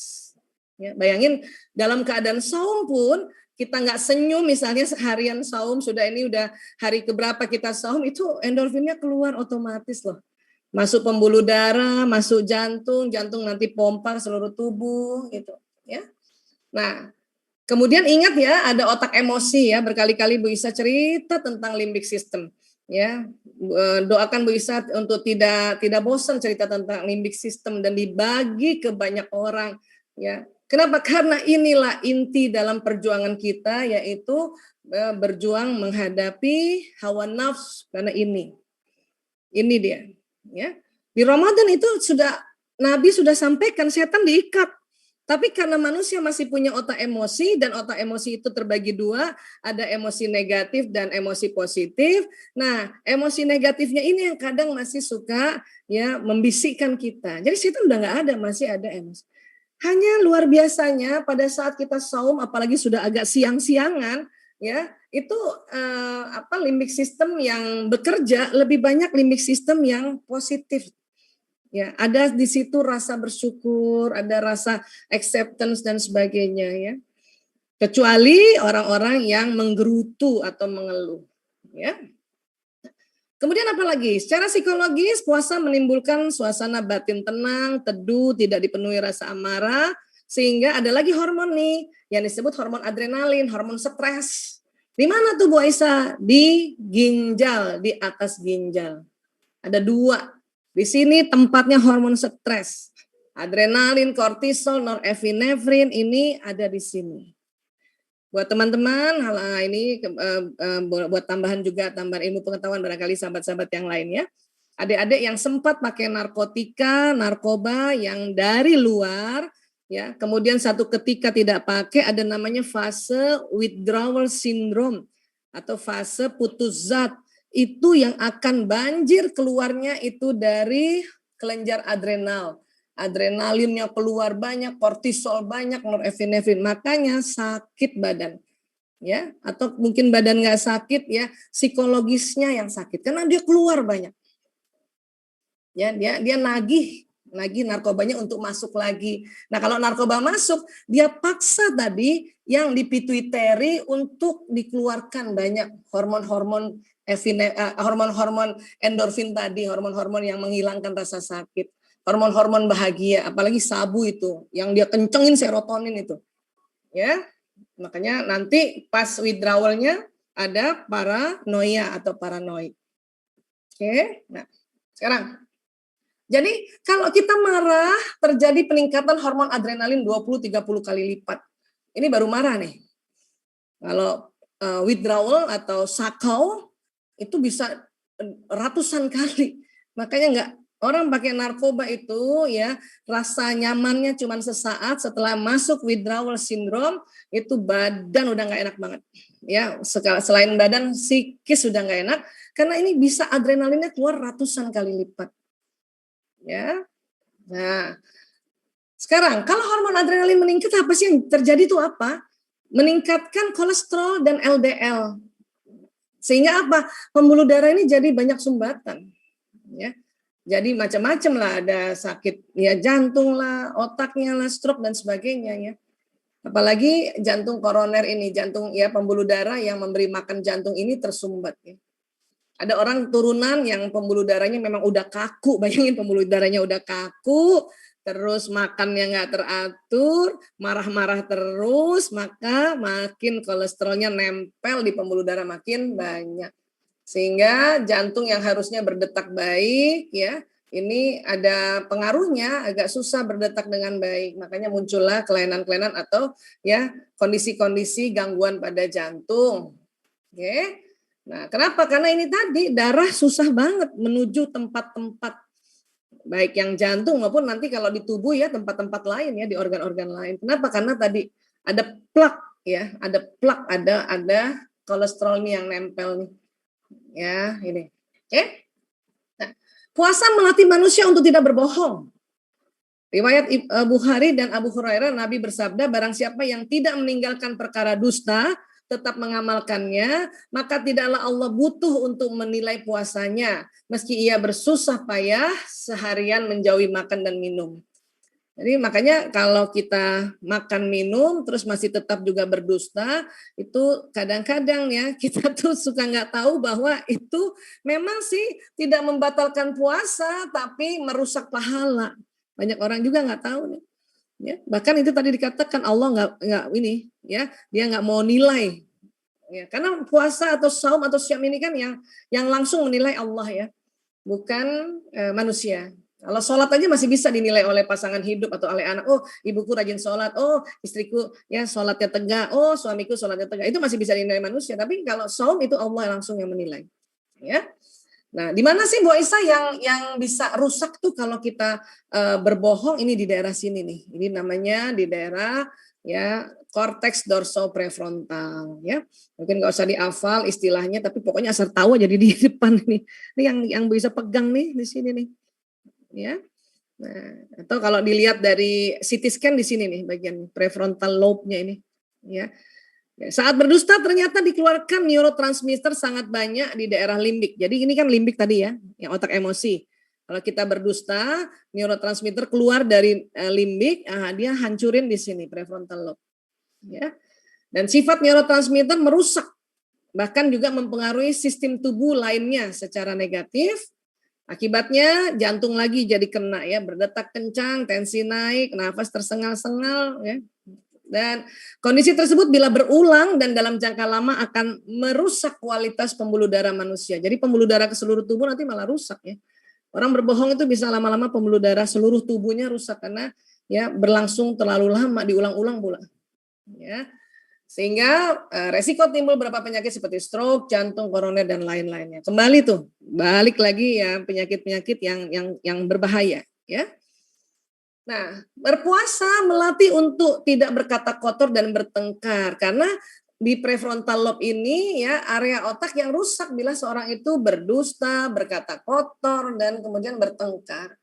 Ya, bayangin dalam keadaan saum pun kita nggak senyum, misalnya seharian saum, udah hari keberapa kita saum, itu endorfinnya keluar otomatis loh. Masuk pembuluh darah, masuk jantung, jantung nanti pompa seluruh tubuh gitu, ya. Nah, kemudian ingat ya, ada otak emosi ya, berkali-kali Bu Isa cerita tentang limbic system. Ya, doakan Bu Isa untuk tidak bosan cerita tentang limbic system dan dibagi ke banyak orang. Ya, kenapa? Karena inilah inti dalam perjuangan kita, yaitu berjuang menghadapi hawa nafsu. Karena ini dia. Ya, di Ramadan itu Nabi sudah sampaikan setan diikat. Tapi karena manusia masih punya otak emosi dan otak emosi itu terbagi dua, ada emosi negatif dan emosi positif. Nah, emosi negatifnya ini yang kadang masih suka ya membisikkan kita. Jadi setan udah nggak ada, masih ada emosi. Hanya luar biasanya pada saat kita saum, apalagi sudah agak siang-siangan, ya itu limbic system yang bekerja lebih banyak limbic system yang positif. Ya, ada di situ rasa bersyukur, ada rasa acceptance dan sebagainya ya. Kecuali orang-orang yang menggerutu atau mengeluh, ya. Kemudian apa lagi? Secara psikologis puasa menimbulkan suasana batin tenang, teduh, tidak dipenuhi rasa amarah, sehingga ada lagi hormon nih yang disebut hormon adrenalin, hormon stres. Di mana tuh Bu Aisyah? Di ginjal, di atas ginjal. Ada dua. Di sini tempatnya hormon stres. Adrenalin, kortisol, norepinefrin ini ada di sini. Buat teman-teman, ini buat tambahan ilmu pengetahuan barangkali sahabat-sahabat yang lainnya. Adik-adik yang sempat pakai narkotika, narkoba yang dari luar, ya, kemudian satu ketika tidak pakai, ada namanya fase withdrawal syndrome atau fase putus zat. Itu yang akan banjir keluarnya itu dari kelenjar adrenal. Adrenalinnya keluar banyak, kortisol banyak, norepinefrin. Makanya sakit badan. Ya, atau mungkin badan nggak sakit ya, psikologisnya yang sakit karena dia keluar banyak. Ya, dia nagih narkobanya untuk masuk lagi. Nah, kalau narkoba masuk, dia paksa tadi yang di pituitary untuk dikeluarkan banyak hormon-hormon hormon-hormon endorfin tadi, hormon-hormon yang menghilangkan rasa sakit, hormon-hormon bahagia, apalagi sabu itu, yang dia kencengin serotonin itu. Ya, makanya nanti pas withdrawalnya ada paranoia atau paranoid. Oke, nah sekarang. Jadi kalau kita marah terjadi peningkatan hormon adrenalin 20-30 kali lipat. Ini baru marah nih. Kalau withdrawal atau sakau itu bisa ratusan kali. Makanya orang pakai narkoba itu ya rasa nyamannya cuma sesaat, setelah masuk withdrawal syndrome itu badan udah nggak enak banget. Ya, selain badan psikis sudah nggak enak karena ini bisa adrenalinnya keluar ratusan kali lipat. Ya. Nah, sekarang kalau hormon adrenalin meningkat apa sih yang terjadi itu apa? Meningkatkan kolesterol dan LDL. Sehingga apa? Pembuluh darah ini jadi banyak sumbatan. Ya. Jadi macam-macam lah, ada sakit ya jantung lah, otaknya lah, stroke dan sebagainya ya. Apalagi jantung koroner ini, jantung ya pembuluh darah yang memberi makan jantung ini tersumbat ya. Ada orang turunan yang pembuluh darahnya memang udah kaku, bayangin pembuluh darahnya udah kaku, terus makannya nggak teratur, marah-marah terus, maka makin kolesterolnya nempel di pembuluh darah makin banyak. Sehingga jantung yang harusnya berdetak baik, ya, ini ada pengaruhnya, agak susah berdetak dengan baik. Makanya muncullah kelainan-kelainan atau ya kondisi-kondisi gangguan pada jantung. Oke. Nah, kenapa? Karena ini tadi darah susah banget menuju tempat-tempat baik yang jantung maupun nanti kalau di tubuh ya tempat-tempat lain ya di organ-organ lain. Kenapa? Karena tadi ada plak ya, ada kolesterol nih yang nempel nih. Ya, ini. Oke? Nah, puasa melatih manusia untuk tidak berbohong. Riwayat Bukhari dan Abu Hurairah, Nabi bersabda, barang siapa yang tidak meninggalkan perkara dusta, tetap mengamalkannya, maka tidaklah Allah butuh untuk menilai puasanya, meski ia bersusah payah seharian menjauhi makan dan minum. Jadi makanya kalau kita makan minum terus masih tetap juga berdusta, itu kadang-kadang ya kita tuh suka nggak tahu bahwa itu memang sih tidak membatalkan puasa, tapi merusak pahala. Banyak orang juga nggak tahu nih. Ya, bahkan itu tadi dikatakan Allah nggak ini ya, dia nggak mau nilai. Ya, karena puasa atau saum atau siam ini kan yang langsung menilai Allah ya, bukan manusia. Kalau sholat aja masih bisa dinilai oleh pasangan hidup atau oleh anak. Oh, ibuku rajin sholat. Oh, istriku ya sholatnya tegak. Oh, suamiku sholatnya tegak. Itu masih bisa dinilai manusia. Tapi kalau saum itu Allah langsung yang menilai. Ya. Nah, di mana sih Bu Aisyah yang bisa rusak tuh kalau kita berbohong? Ini di daerah sini nih. Ini namanya di daerah ya cortex dorsoprefrontal ya. Mungkin nggak usah dihafal istilahnya, tapi pokoknya asal tahu aja di depan nih. Ini yang bisa pegang nih di sini nih. Ya. Nah, atau kalau dilihat dari CT scan di sini nih bagian prefrontal lobe-nya ini. Ya. Saat berdusta ternyata dikeluarkan neurotransmitter sangat banyak di daerah limbik. Jadi ini kan limbik tadi ya, yang otak emosi. Kalau kita berdusta, neurotransmitter keluar dari limbik, dia hancurin di sini prefrontal lobe. Ya. Dan sifat neurotransmitter merusak, bahkan juga mempengaruhi sistem tubuh lainnya secara negatif. Akibatnya jantung lagi jadi kena ya, berdetak kencang, tensi naik, nafas tersengal-sengal ya. Dan kondisi tersebut bila berulang dan dalam jangka lama akan merusak kualitas pembuluh darah manusia. Jadi pembuluh darah ke seluruh tubuh nanti malah rusak ya. Orang berbohong itu bisa lama-lama pembuluh darah seluruh tubuhnya rusak karena ya berlangsung terlalu lama, diulang-ulang pula. Ya. Sehingga resiko timbul beberapa penyakit seperti stroke, jantung, koroner dan lain-lainnya. Kembali tuh, balik lagi ya penyakit-penyakit yang berbahaya ya. Nah, berpuasa melatih untuk tidak berkata kotor dan bertengkar karena di prefrontal lobe ini ya area otak yang rusak bila seorang itu berdusta, berkata kotor dan kemudian bertengkar.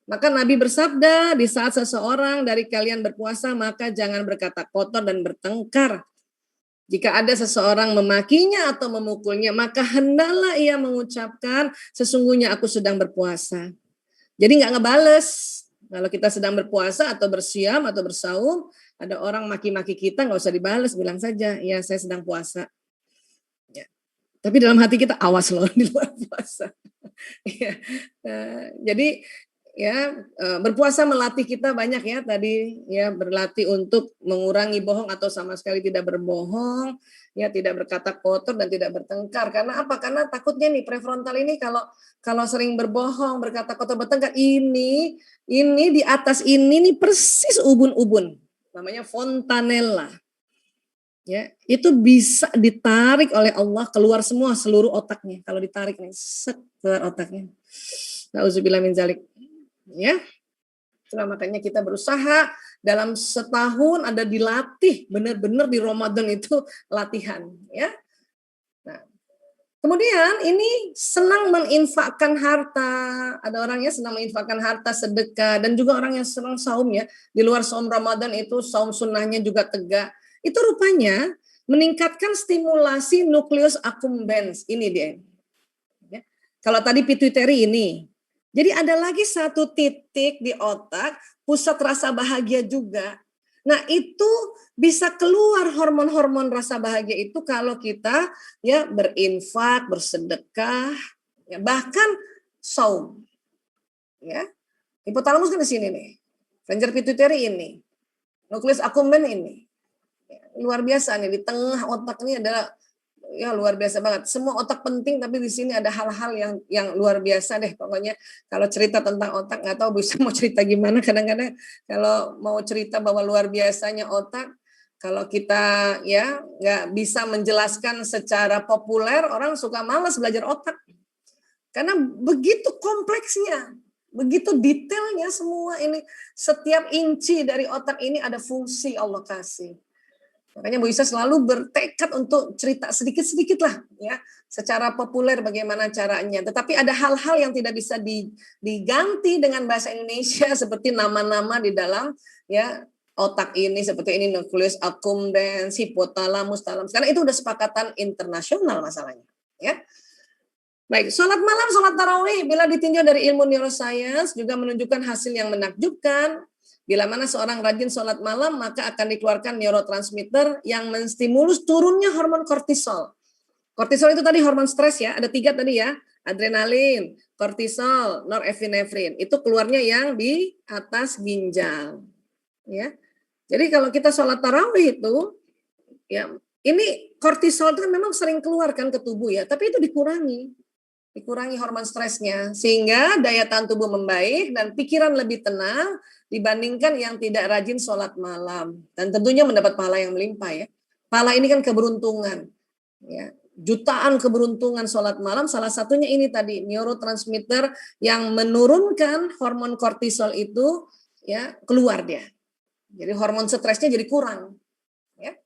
Maka Nabi bersabda, di saat seseorang dari kalian berpuasa maka jangan berkata kotor dan bertengkar. Jika ada seseorang memakinya atau memukulnya, maka hendaklah ia mengucapkan sesungguhnya aku sedang berpuasa. Jadi nggak ngebales. Kalau kita sedang berpuasa atau bersiam atau bersaum, ada orang maki-maki kita nggak usah dibales, bilang saja, ya saya sedang puasa. Ya. Tapi dalam hati kita awas loh di luar puasa. Ya. Jadi ya berpuasa melatih kita banyak ya tadi ya berlatih untuk mengurangi bohong atau sama sekali tidak berbohong, ya tidak berkata kotor dan tidak bertengkar. Karena apa? Karena takutnya nih prefrontal ini kalau sering berbohong, berkata kotor, bertengkar ini di atas ini nih persis ubun-ubun. Namanya fontanella. Ya, itu bisa ditarik oleh Allah keluar semua seluruh otaknya. Kalau ditarik nih, set keluar otaknya. Nauzubillah min zalik. Ya. Itulah makanya kita berusaha dalam setahun ada dilatih, benar-benar di Ramadan itu latihan, ya. Nah, kemudian ini senang menginfakkan harta. Ada orangnya senang menginfakkan harta, sedekah, dan juga orang yang senang saum ya. Di luar saum Ramadan itu saum sunnahnya juga tegak. Itu rupanya meningkatkan stimulasi nukleus accumbens. Ini dia. Ya. Kalau tadi pituitary ini. Jadi ada lagi satu titik di otak, pusat rasa bahagia juga. Nah itu bisa keluar hormon-hormon rasa bahagia itu kalau kita ya berinfak, bersedekah, ya, bahkan saum. Ya. Hipotalamus kan di sini nih. Kelenjar pituitary ini. Nukleus accumbens ini. Ya, luar biasa nih di tengah otak ini adalah ya luar biasa banget. Semua otak penting tapi di sini ada hal-hal yang luar biasa deh pokoknya. Kalau cerita tentang otak nggak tahu bisa mau cerita gimana. Kadang-kadang kalau mau cerita bahwa luar biasanya otak, Kalau kita ya nggak bisa menjelaskan secara populer, orang suka malas belajar otak. Karena begitu kompleksnya, begitu detailnya semua ini. Setiap inci dari otak ini ada fungsi Allah kasih. Makanya Bu Isa selalu bertekad untuk cerita sedikit-sedikit lah ya, secara populer bagaimana caranya. Tetapi ada hal-hal yang tidak bisa diganti dengan bahasa Indonesia seperti nama-nama di dalam ya otak ini, seperti ini nukleus accumbens, hipotalamus, talamus. Karena itu udah sepakatan internasional masalahnya, ya. Baik, sholat malam, sholat tarawih bila ditinjau dari ilmu neuroscience juga menunjukkan hasil yang menakjubkan. Bila mana seorang rajin sholat malam, maka akan dikeluarkan neurotransmitter yang menstimulus turunnya hormon kortisol. Kortisol itu tadi hormon stres ya, ada 3 tadi ya, adrenalin, kortisol, norepinefrin. Itu keluarnya yang di atas ginjal. Ya, jadi kalau kita sholat tarawih itu, ya ini kortisol itu memang sering keluar kan ke tubuh ya, tapi itu dikurangi hormon stresnya sehingga daya tahan tubuh membaik dan pikiran lebih tenang dibandingkan yang tidak rajin sholat malam, dan tentunya mendapat pahala yang melimpah ya. Pahala ini kan keberuntungan ya, jutaan keberuntungan sholat malam, salah satunya ini tadi neurotransmitter yang menurunkan hormon kortisol itu ya keluar dia, jadi hormon stresnya jadi kurang ya.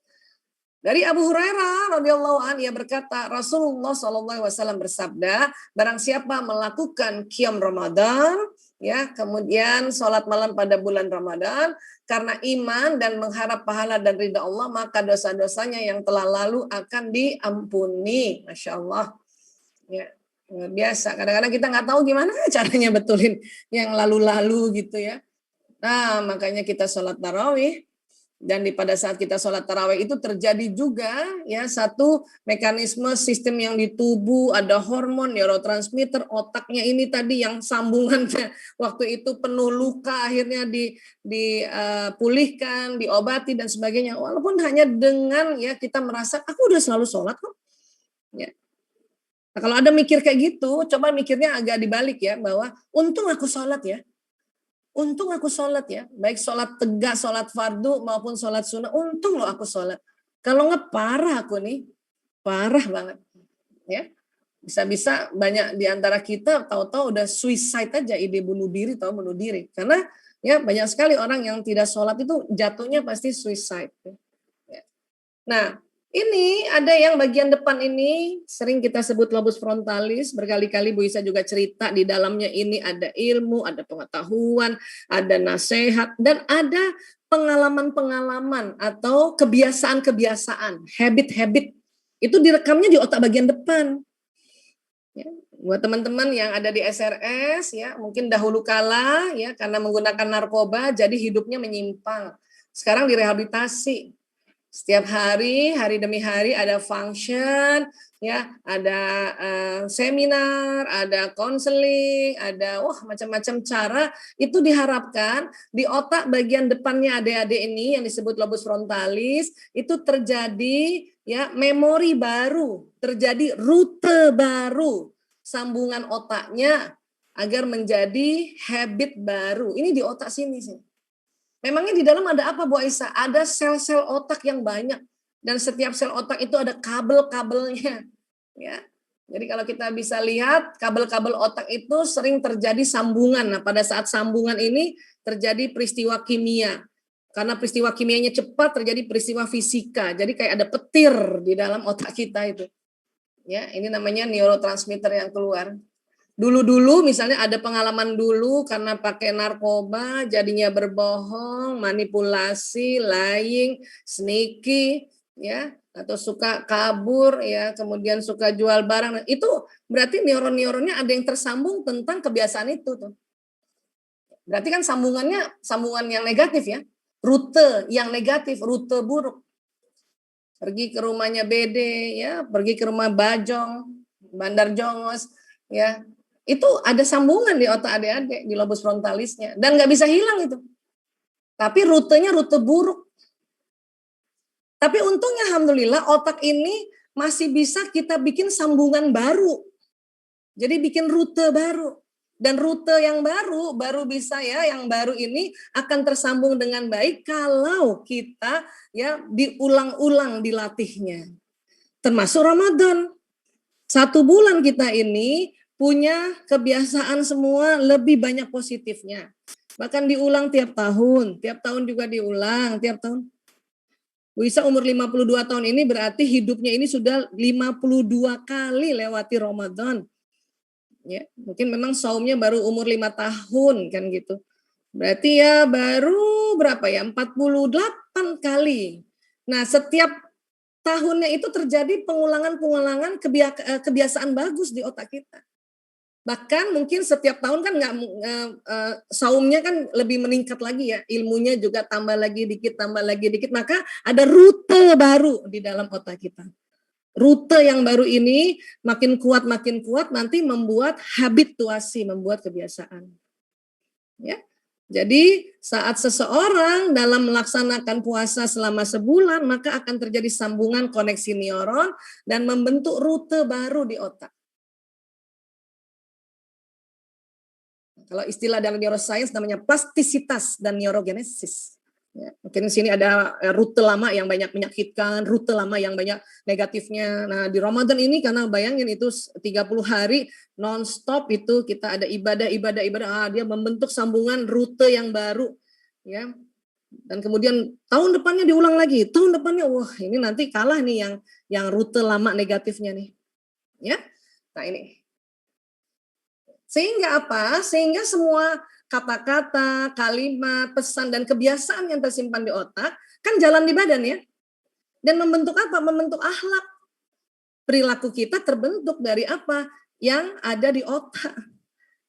Dari Abu Hurairah radhiyallahu anhu, ia berkata, Rasulullah SAW bersabda, barang siapa melakukan qiyam Ramadan, ya, kemudian sholat malam pada bulan Ramadan, karena iman dan mengharap pahala dan ridha Allah, maka dosa-dosanya yang telah lalu akan diampuni. Masya Allah. Ya, luar biasa. Kadang-kadang kita nggak tahu gimana caranya betulin yang lalu-lalu gitu ya. Nah, makanya kita sholat tarawih. Dan pada saat kita sholat tarawih itu terjadi juga ya satu mekanisme sistem yang di tubuh, ada hormon, neurotransmitter, otaknya ini tadi yang sambungannya waktu itu penuh luka akhirnya dipulihkan, diobati dan sebagainya. Walaupun hanya dengan ya kita merasa aku udah selalu sholat kok. Ya. Nah, kalau ada mikir kayak gitu, coba mikirnya agak dibalik ya, bahwa untung aku sholat ya. Untung aku sholat ya, baik sholat tegak, sholat fardu maupun sholat sunnah. Untung loh aku sholat. Kalau nggak parah aku nih, parah banget. Ya, bisa-bisa banyak di antara kita tahu-tahu udah suicide aja, ide bunuh diri, bunuh diri. Karena ya banyak sekali orang yang tidak sholat itu jatuhnya pasti suicide. Ya. Nah, ini ada yang bagian depan ini sering kita sebut lobus frontalis. Berkali-kali Bu Isa juga cerita di dalamnya ini ada ilmu, ada pengetahuan, ada nasihat, dan ada pengalaman-pengalaman atau kebiasaan-kebiasaan, habit-habit. Itu direkamnya di otak bagian depan. Ya, buat teman-teman yang ada di SRS ya, mungkin dahulu kala ya karena menggunakan narkoba jadi hidupnya menyimpang. Sekarang direhabilitasi. Setiap hari demi hari ada function, ya, ada seminar, ada konseling, ada macam-macam cara. Itu diharapkan di otak bagian depannya adik-adik ini yang disebut lobus frontalis itu terjadi ya memori baru, terjadi rute baru sambungan otaknya agar menjadi habit baru. Ini di otak sini sih. Memangnya di dalam ada apa Bu Aisyah? Ada sel-sel otak yang banyak dan setiap sel otak itu ada kabel-kabelnya. Ya. Jadi kalau kita bisa lihat kabel-kabel otak itu sering terjadi sambungan. Nah, pada saat sambungan ini terjadi peristiwa kimia. Karena peristiwa kimianya cepat terjadi peristiwa fisika. Jadi kayak ada petir di dalam otak kita itu. Ya, ini namanya neurotransmitter yang keluar. Dulu-dulu misalnya ada pengalaman dulu karena pakai narkoba jadinya berbohong, manipulasi, lying, sneaky ya, atau suka kabur ya, kemudian suka jual barang. Itu berarti neuron-neuronnya ada yang tersambung tentang kebiasaan itu tuh. Berarti kan sambungan yang negatif ya. Rute yang negatif, rute buruk. Pergi ke rumahnya Bede ya, pergi ke rumah Bajong, Bandar Jongos ya. Itu ada sambungan di otak adik-adik, di lobus frontalisnya. Dan nggak bisa hilang itu. Tapi rutenya rute buruk. Tapi untungnya alhamdulillah otak ini masih bisa kita bikin sambungan baru. Jadi bikin rute baru. Dan rute yang baru bisa ya, yang baru ini akan tersambung dengan baik kalau kita ya diulang-ulang dilatihnya. Termasuk Ramadan. 1 bulan kita ini punya kebiasaan semua lebih banyak positifnya. Bahkan diulang tiap tahun juga diulang tiap tahun. Bu Isa umur 52 tahun ini berarti hidupnya ini sudah 52 kali lewati Ramadan. Ya, mungkin memang saumnya baru umur 5 tahun kan gitu. Berarti ya baru berapa ya? 48 kali. Nah, setiap tahunnya itu terjadi pengulangan-pengulangan kebiasaan bagus di otak kita. Bahkan mungkin setiap tahun kan saumnya kan lebih meningkat lagi ya, ilmunya juga tambah lagi dikit, maka ada rute baru di dalam otak kita. Rute yang baru ini makin kuat nanti membuat habituasi, membuat kebiasaan. Ya. Jadi saat seseorang dalam melaksanakan puasa selama sebulan, maka akan terjadi sambungan koneksi neuron dan membentuk rute baru di otak. Kalau istilah dalam neuroscience namanya plastisitas dan neurogenesis. Ya, mungkin di sini ada rute lama yang banyak menyakitkan, rute lama yang banyak negatifnya. Nah, di Ramadan ini karena bayangin itu 30 hari non-stop itu kita ada ibadah, dia membentuk sambungan rute yang baru. Ya. Dan kemudian tahun depannya diulang lagi, tahun depannya wah ini nanti kalah nih yang rute lama negatifnya nih. Ya. Nah, ini. Sehingga apa? Sehingga semua kata-kata, kalimat, pesan, dan kebiasaan yang tersimpan di otak kan jalan di badan ya. Dan membentuk apa? Membentuk akhlak. Perilaku kita terbentuk dari apa? Yang ada di otak.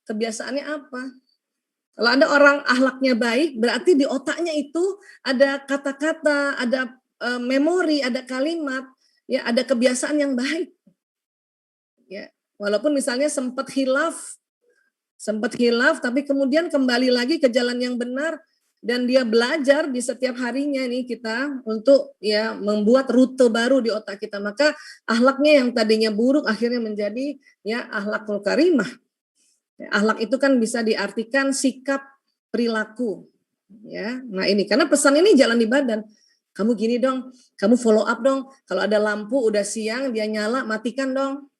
Kebiasaannya apa? Kalau ada orang akhlaknya baik, berarti di otaknya itu ada kata-kata, ada memori, ada kalimat, ya ada kebiasaan yang baik. Ya, walaupun misalnya sempat hilaf tapi kemudian kembali lagi ke jalan yang benar dan dia belajar di setiap harinya nih kita untuk ya membuat rute baru di otak kita, maka akhlaknya yang tadinya buruk akhirnya menjadi ya akhlakul karimah. Ya, akhlak itu kan bisa diartikan sikap, perilaku ya. Nah ini karena pesan ini jalan di badan. Kamu gini dong, kamu follow up dong. Kalau ada lampu udah siang dia nyala, matikan dong.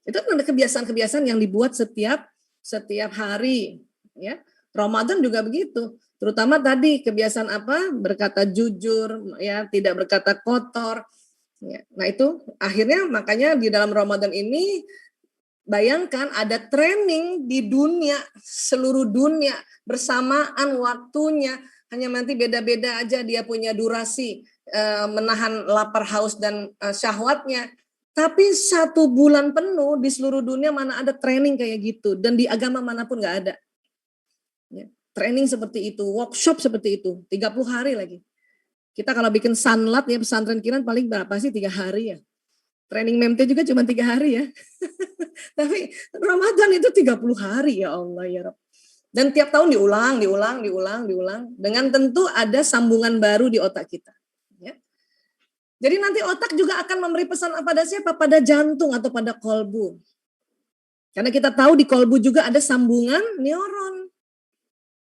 Itu kan ada kebiasaan-kebiasaan yang dibuat setiap hari ya. Ramadan juga begitu, terutama tadi kebiasaan apa, berkata jujur ya, tidak berkata kotor ya. Nah itu akhirnya makanya di dalam Ramadan ini bayangkan ada training di dunia, seluruh dunia bersamaan waktunya, hanya nanti beda-beda aja dia punya durasi menahan lapar, haus dan syahwatnya. Tapi 1 bulan penuh di seluruh dunia mana ada training kayak gitu. Dan di agama manapun nggak ada. Ya, training seperti itu, workshop seperti itu, 30 hari lagi. Kita kalau bikin sanlat ya, pesantren kiran paling berapa sih? 3 hari ya. Training memte juga cuma 3 hari ya. Tapi Ramadan itu 30 hari ya Allah ya Rabb. Dan tiap tahun diulang. Dengan tentu ada sambungan baru di otak kita. Ya. Jadi nanti otak juga akan memberi pesan pada siapa? Pada jantung atau pada kolbu. Karena kita tahu di kolbu juga ada sambungan neuron.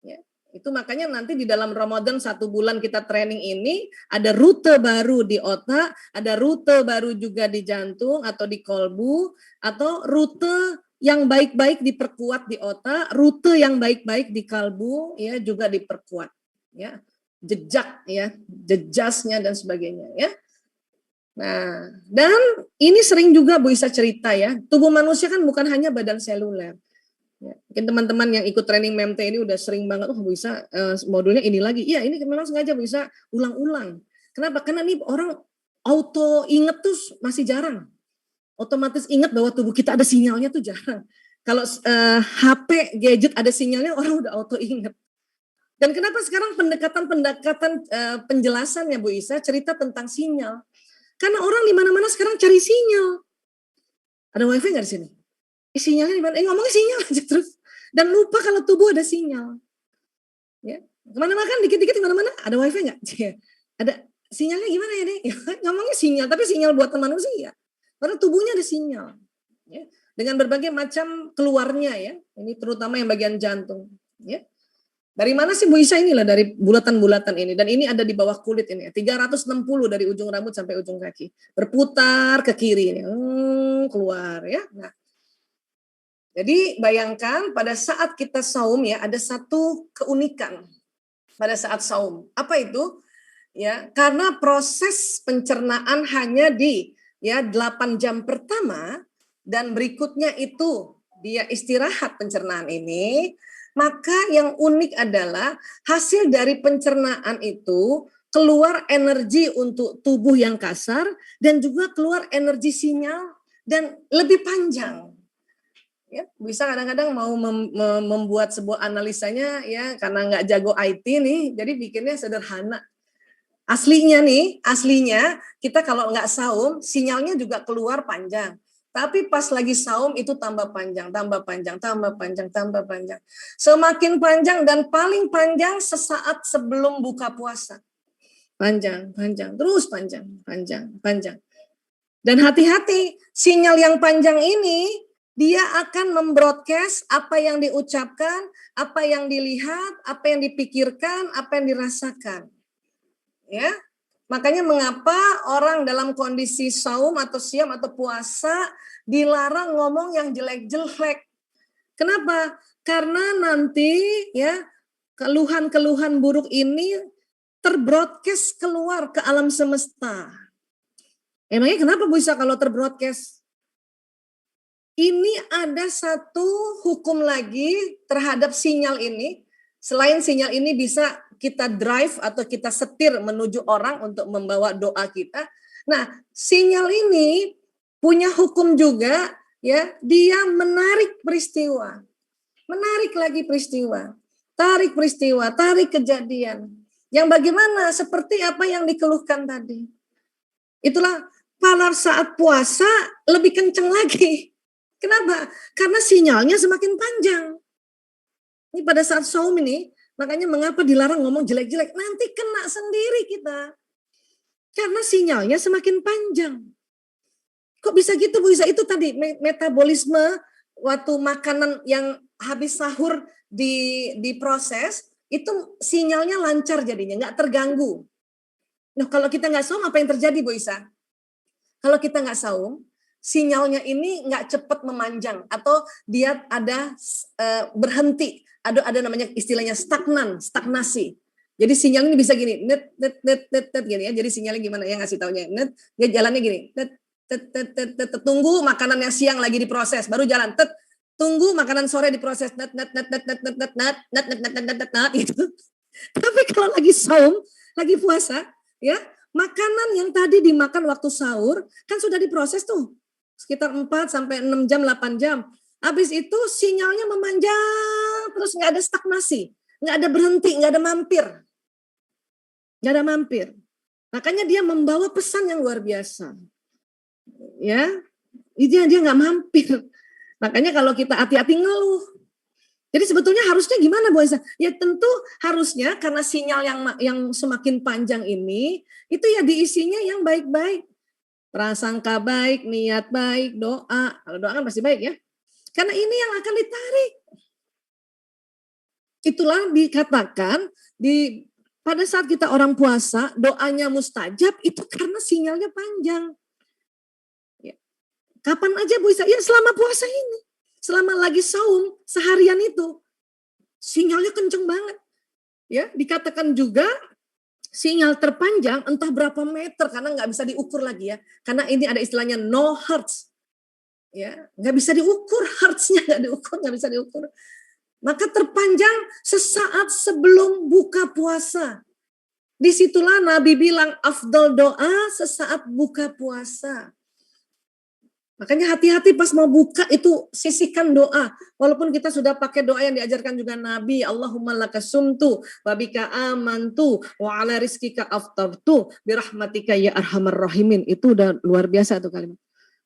Ya, itu makanya nanti di dalam Ramadan 1 bulan kita training ini ada rute baru di otak, ada rute baru juga di jantung atau di kolbu, atau rute yang baik-baik diperkuat di otak, rute yang baik-baik di kalbu ya juga diperkuat. Ya, jejak ya, jejasnya dan sebagainya ya. Nah, dan ini sering juga Bu Isa cerita ya, tubuh manusia kan bukan hanya badan seluler. Ya, mungkin teman-teman yang ikut training memte ini udah sering banget, Bu Isa modulnya ini lagi. Iya, ini memang sengaja Bu Isa ulang-ulang. Kenapa? Karena ini orang auto inget tuh masih jarang. Otomatis ingat bahwa tubuh kita ada sinyalnya tuh jarang. Kalau HP, gadget ada sinyalnya orang udah auto inget. Dan kenapa sekarang pendekatan penjelasannya Bu Isa cerita tentang sinyal? Karena orang di mana-mana sekarang cari sinyal. Ada wifi nggak di sini? Sinyalnya di mana? Ngomongnya sinyal aja terus. Dan lupa kalau tubuh ada sinyal. Ya, kemana-mana kan dikit-dikit kemana-mana ada wifi nggak? Ada sinyalnya gimana ya nih? Ngomongnya sinyal, tapi sinyal buatan manusia. Karena tubuhnya ada sinyal. Ya. dengan berbagai macam keluarnya ya. Ini terutama yang bagian jantung, ya. Dari mana sih Bu Isa inilah dari bulatan-bulatan ini, dan ini ada di bawah kulit ini 360 dari ujung rambut sampai ujung kaki. Berputar ke kiri ini. Keluar ya. Nah, jadi bayangkan pada saat kita saum ya ada satu keunikan pada saat saum. Apa itu? Ya, karena proses pencernaan hanya di ya 8 jam pertama dan berikutnya itu dia istirahat pencernaan ini, maka yang unik adalah hasil dari pencernaan itu keluar energi untuk tubuh yang kasar dan juga keluar energi sinyal dan lebih panjang. Ya, bisa kadang-kadang mau membuat sebuah analisanya ya karena nggak jago IT nih, jadi bikinnya sederhana. Aslinya kita kalau nggak saum, sinyalnya juga keluar panjang. Tapi pas lagi saum itu tambah panjang, tambah panjang, tambah panjang, tambah panjang. Semakin panjang dan paling panjang sesaat sebelum buka puasa. Panjang, panjang, terus panjang, panjang, panjang. Dan hati-hati, sinyal yang panjang ini dia akan membroadcast apa yang diucapkan, apa yang dilihat, apa yang dipikirkan, apa yang dirasakan. Ya, makanya mengapa orang dalam kondisi saum atau siam atau puasa dilarang ngomong yang jelek-jelek. Kenapa? Karena nanti ya keluhan-keluhan buruk ini terbroadcast keluar ke alam semesta. Emangnya kenapa bisa kalau terbroadcast? Ini ada satu hukum lagi terhadap sinyal ini. Selain sinyal ini bisa kita drive atau kita setir menuju orang untuk membawa doa kita. Nah, sinyal ini punya hukum juga ya, dia menarik peristiwa. Menarik lagi peristiwa. Tarik peristiwa, tarik kejadian. Yang bagaimana seperti apa yang dikeluhkan tadi. Itulah pada saat puasa lebih kenceng lagi. Kenapa? Karena sinyalnya semakin panjang. Ini pada saat saum ini, makanya mengapa dilarang ngomong jelek-jelek? Nanti kena sendiri kita. Karena sinyalnya semakin panjang. Kok bisa gitu Bu Isa? Itu tadi metabolisme waktu makanan yang habis sahur diproses, itu sinyalnya lancar jadinya, nggak terganggu. Nah kalau kita nggak saum apa yang terjadi Bu Isa? Kalau kita nggak saum, sinyalnya ini nggak cepat memanjang atau dia ada berhenti. Ada namanya istilahnya stagnasi. Jadi sinyal ini bisa gini, net gini ya. Jadi sinyalnya gimana ya ngasih taunya, net, dia jalannya gini, tunggu makanan yang siang lagi diproses, baru jalan, tunggu makanan sore diproses, gitu. Tapi kalau lagi saum, lagi puasa, ya makanan yang tadi dimakan waktu sahur kan sudah diproses tuh sekitar 4 sampai 6 jam, 8 jam. Habis itu sinyalnya memanjang, terus nggak ada stagnasi, nggak ada berhenti, nggak ada mampir. Nggak ada mampir. Makanya dia membawa pesan yang luar biasa. Ya, dia nggak mampir. Makanya kalau kita hati-hati ngeluh. Jadi sebetulnya harusnya gimana Bu Aisyah? Ya tentu harusnya karena sinyal yang semakin panjang ini, itu ya diisinya yang baik-baik. Prasangka baik, niat baik, doa. Kalau doa kan pasti baik ya. Karena ini yang akan ditarik. Itulah dikatakan pada saat kita orang puasa, doanya mustajab itu karena sinyalnya panjang. Ya. Kapan aja Bu Isa? Ya selama puasa ini. Selama lagi saum, seharian itu. Sinyalnya kenceng banget. Ya, dikatakan juga sinyal terpanjang entah berapa meter karena nggak bisa diukur lagi ya. Karena ini ada istilahnya no hertz. Ya, nggak bisa diukur, hertznya nggak bisa diukur. Maka terpanjang sesaat sebelum buka puasa. Disitulah Nabi bilang afdal doa sesaat buka puasa. Makanya hati-hati pas mau buka itu sisihkan doa. Walaupun kita sudah pakai doa yang diajarkan juga Nabi. Allahumma laka sumtu, wabika amantu, wa ala rizkika aftartu, birahmatika ya arhamar rahimin. Itu udah luar biasa tuh kalimat.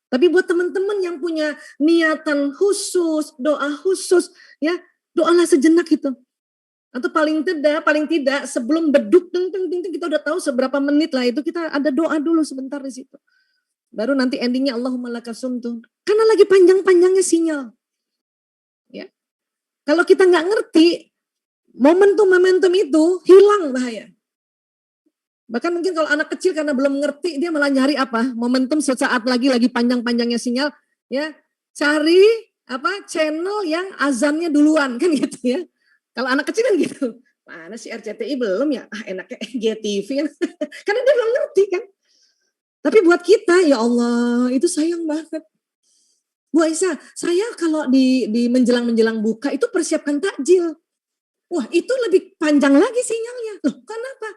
Tapi buat teman-teman yang punya niatan khusus, doa khusus, ya doalah sejenak itu. Atau paling tidak sebelum beduk, kita udah tahu seberapa menit lah itu kita ada doa dulu sebentar di situ. Baru nanti endingnya Allahumma lakasumtu. Karena lagi panjang-panjangnya sinyal. Ya. Kalau kita nggak ngerti, momentum itu hilang bahaya. Bahkan mungkin kalau anak kecil karena belum ngerti, dia malah nyari apa? Momentum sesaat lagi panjang-panjangnya sinyal, ya cari apa channel yang azannya duluan kan gitu ya. Kalau anak kecil kan gitu. Mana sih RCTI belum ya? Ah enaknya GTV kan. Karena dia belum ngerti kan. Tapi buat kita ya Allah itu sayang banget. Bu Aisyah, saya kalau di menjelang buka itu persiapkan takjil. Wah itu lebih panjang lagi sinyalnya. Loh kenapa?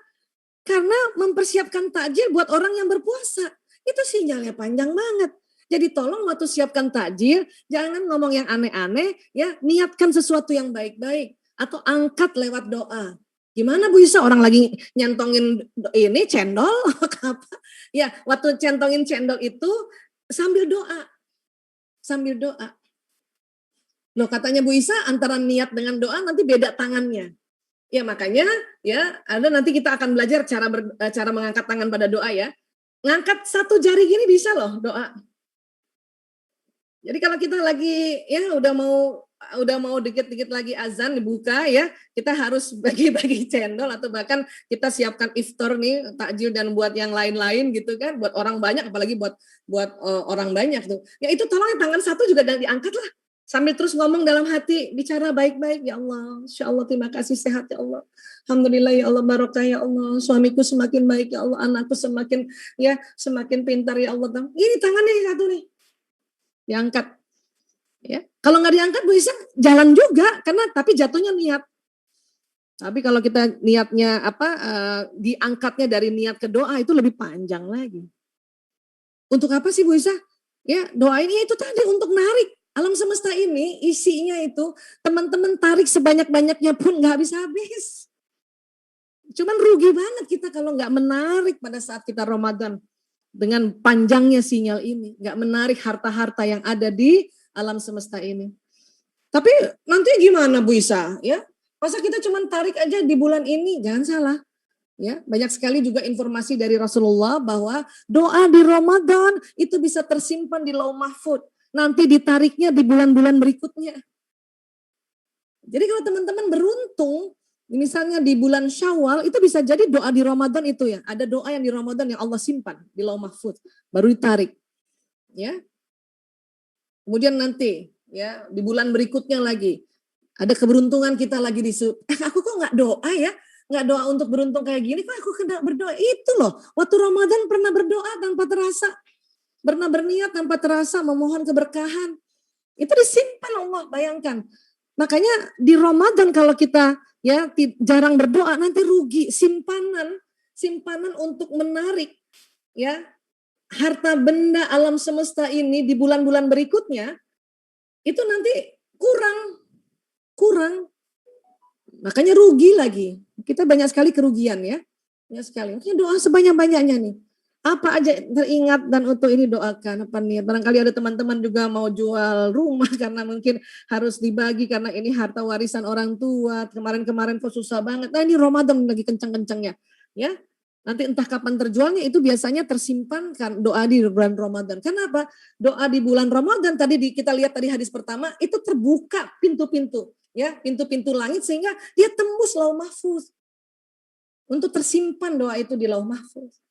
Karena mempersiapkan takjil buat orang yang berpuasa. Itu sinyalnya panjang banget. Jadi tolong waktu siapkan takjil, jangan ngomong yang aneh-aneh, ya niatkan sesuatu yang baik-baik. Atau angkat lewat doa. Gimana Bu Isa orang lagi nyentongin ini cendol apa? Ya waktu centongin cendol itu sambil doa. Sambil doa. Loh katanya Bu Isa antara niat dengan doa nanti beda tangannya. Ya makanya ya ada nanti kita akan belajar cara mengangkat tangan pada doa ya. Ngangkat satu jari gini bisa loh doa. Jadi kalau kita lagi ya udah mau dikit-dikit lagi azan dibuka ya, kita harus bagi-bagi cendol atau bahkan kita siapkan iftar nih takjil dan buat yang lain-lain gitu kan, buat orang banyak apalagi buat orang banyak tuh. Ya itu tolong tangan satu juga diangkat lah. Sambil terus ngomong dalam hati, bicara baik-baik, ya Allah, insya Allah terima kasih sehat ya Allah. Alhamdulillah ya Allah, barokah ya Allah, suamiku semakin baik ya Allah, anakku semakin pintar ya Allah. Ini tangannya satu nih, diangkat. Ya. Kalau nggak diangkat bisa jalan juga, tapi jatuhnya niat. Tapi kalau kita niatnya diangkatnya dari niat ke doa itu lebih panjang lagi. Untuk apa sih Bu Isa? Ya doa ini itu tadi untuk narik. Alam semesta ini isinya itu teman-teman tarik sebanyak-banyaknya pun nggak habis-habis. Cuman rugi banget kita kalau nggak menarik pada saat kita Ramadan dengan panjangnya sinyal ini, nggak menarik harta-harta yang ada di alam semesta ini. Tapi nanti gimana Bu Isa? Ya, masa kita cuman tarik aja di bulan ini? Jangan salah. Ya, banyak sekali juga informasi dari Rasulullah bahwa doa di Ramadan itu bisa tersimpan di Lauh Mahfuz. Nanti ditariknya di bulan-bulan berikutnya. Jadi kalau teman-teman beruntung, misalnya di bulan Syawal, itu bisa jadi doa di Ramadan itu ya. Ada doa yang di Ramadan yang Allah simpan di Lauh Mahfuz, baru ditarik. Ya. Kemudian nanti ya di bulan berikutnya lagi ada keberuntungan kita lagi aku kok nggak doa ya? Nggak doa untuk beruntung kayak gini, kok aku kena berdoa? Itu loh, waktu Ramadan pernah berdoa tanpa terasa. Pernah berniat tanpa terasa memohon keberkahan. Itu disimpan Allah, bayangkan. Makanya di Ramadan kalau kita ya jarang berdoa nanti rugi, simpanan untuk menarik ya harta benda alam semesta ini di bulan-bulan berikutnya itu nanti kurang. Makanya rugi lagi. Kita banyak sekali kerugian ya. Banyak sekali. Makanya doa sebanyak-banyaknya nih. Apa aja teringat dan untuk ini doakan apa niat. Barangkali ada teman-teman juga mau jual rumah karena mungkin harus dibagi karena ini harta warisan orang tua. Kemarin-kemarin kok susah banget. Nah ini Ramadan lagi kencang-kencangnya. Ya, nanti entah kapan terjualnya itu biasanya tersimpan kan doa di bulan Ramadan. Kenapa? Doa di bulan Ramadan tadi kita lihat tadi hadis pertama itu terbuka pintu-pintu. Ya, pintu-pintu langit sehingga dia tembus Lauh Mahfuz. Untuk tersimpan doa itu di Lauh Mahfuz.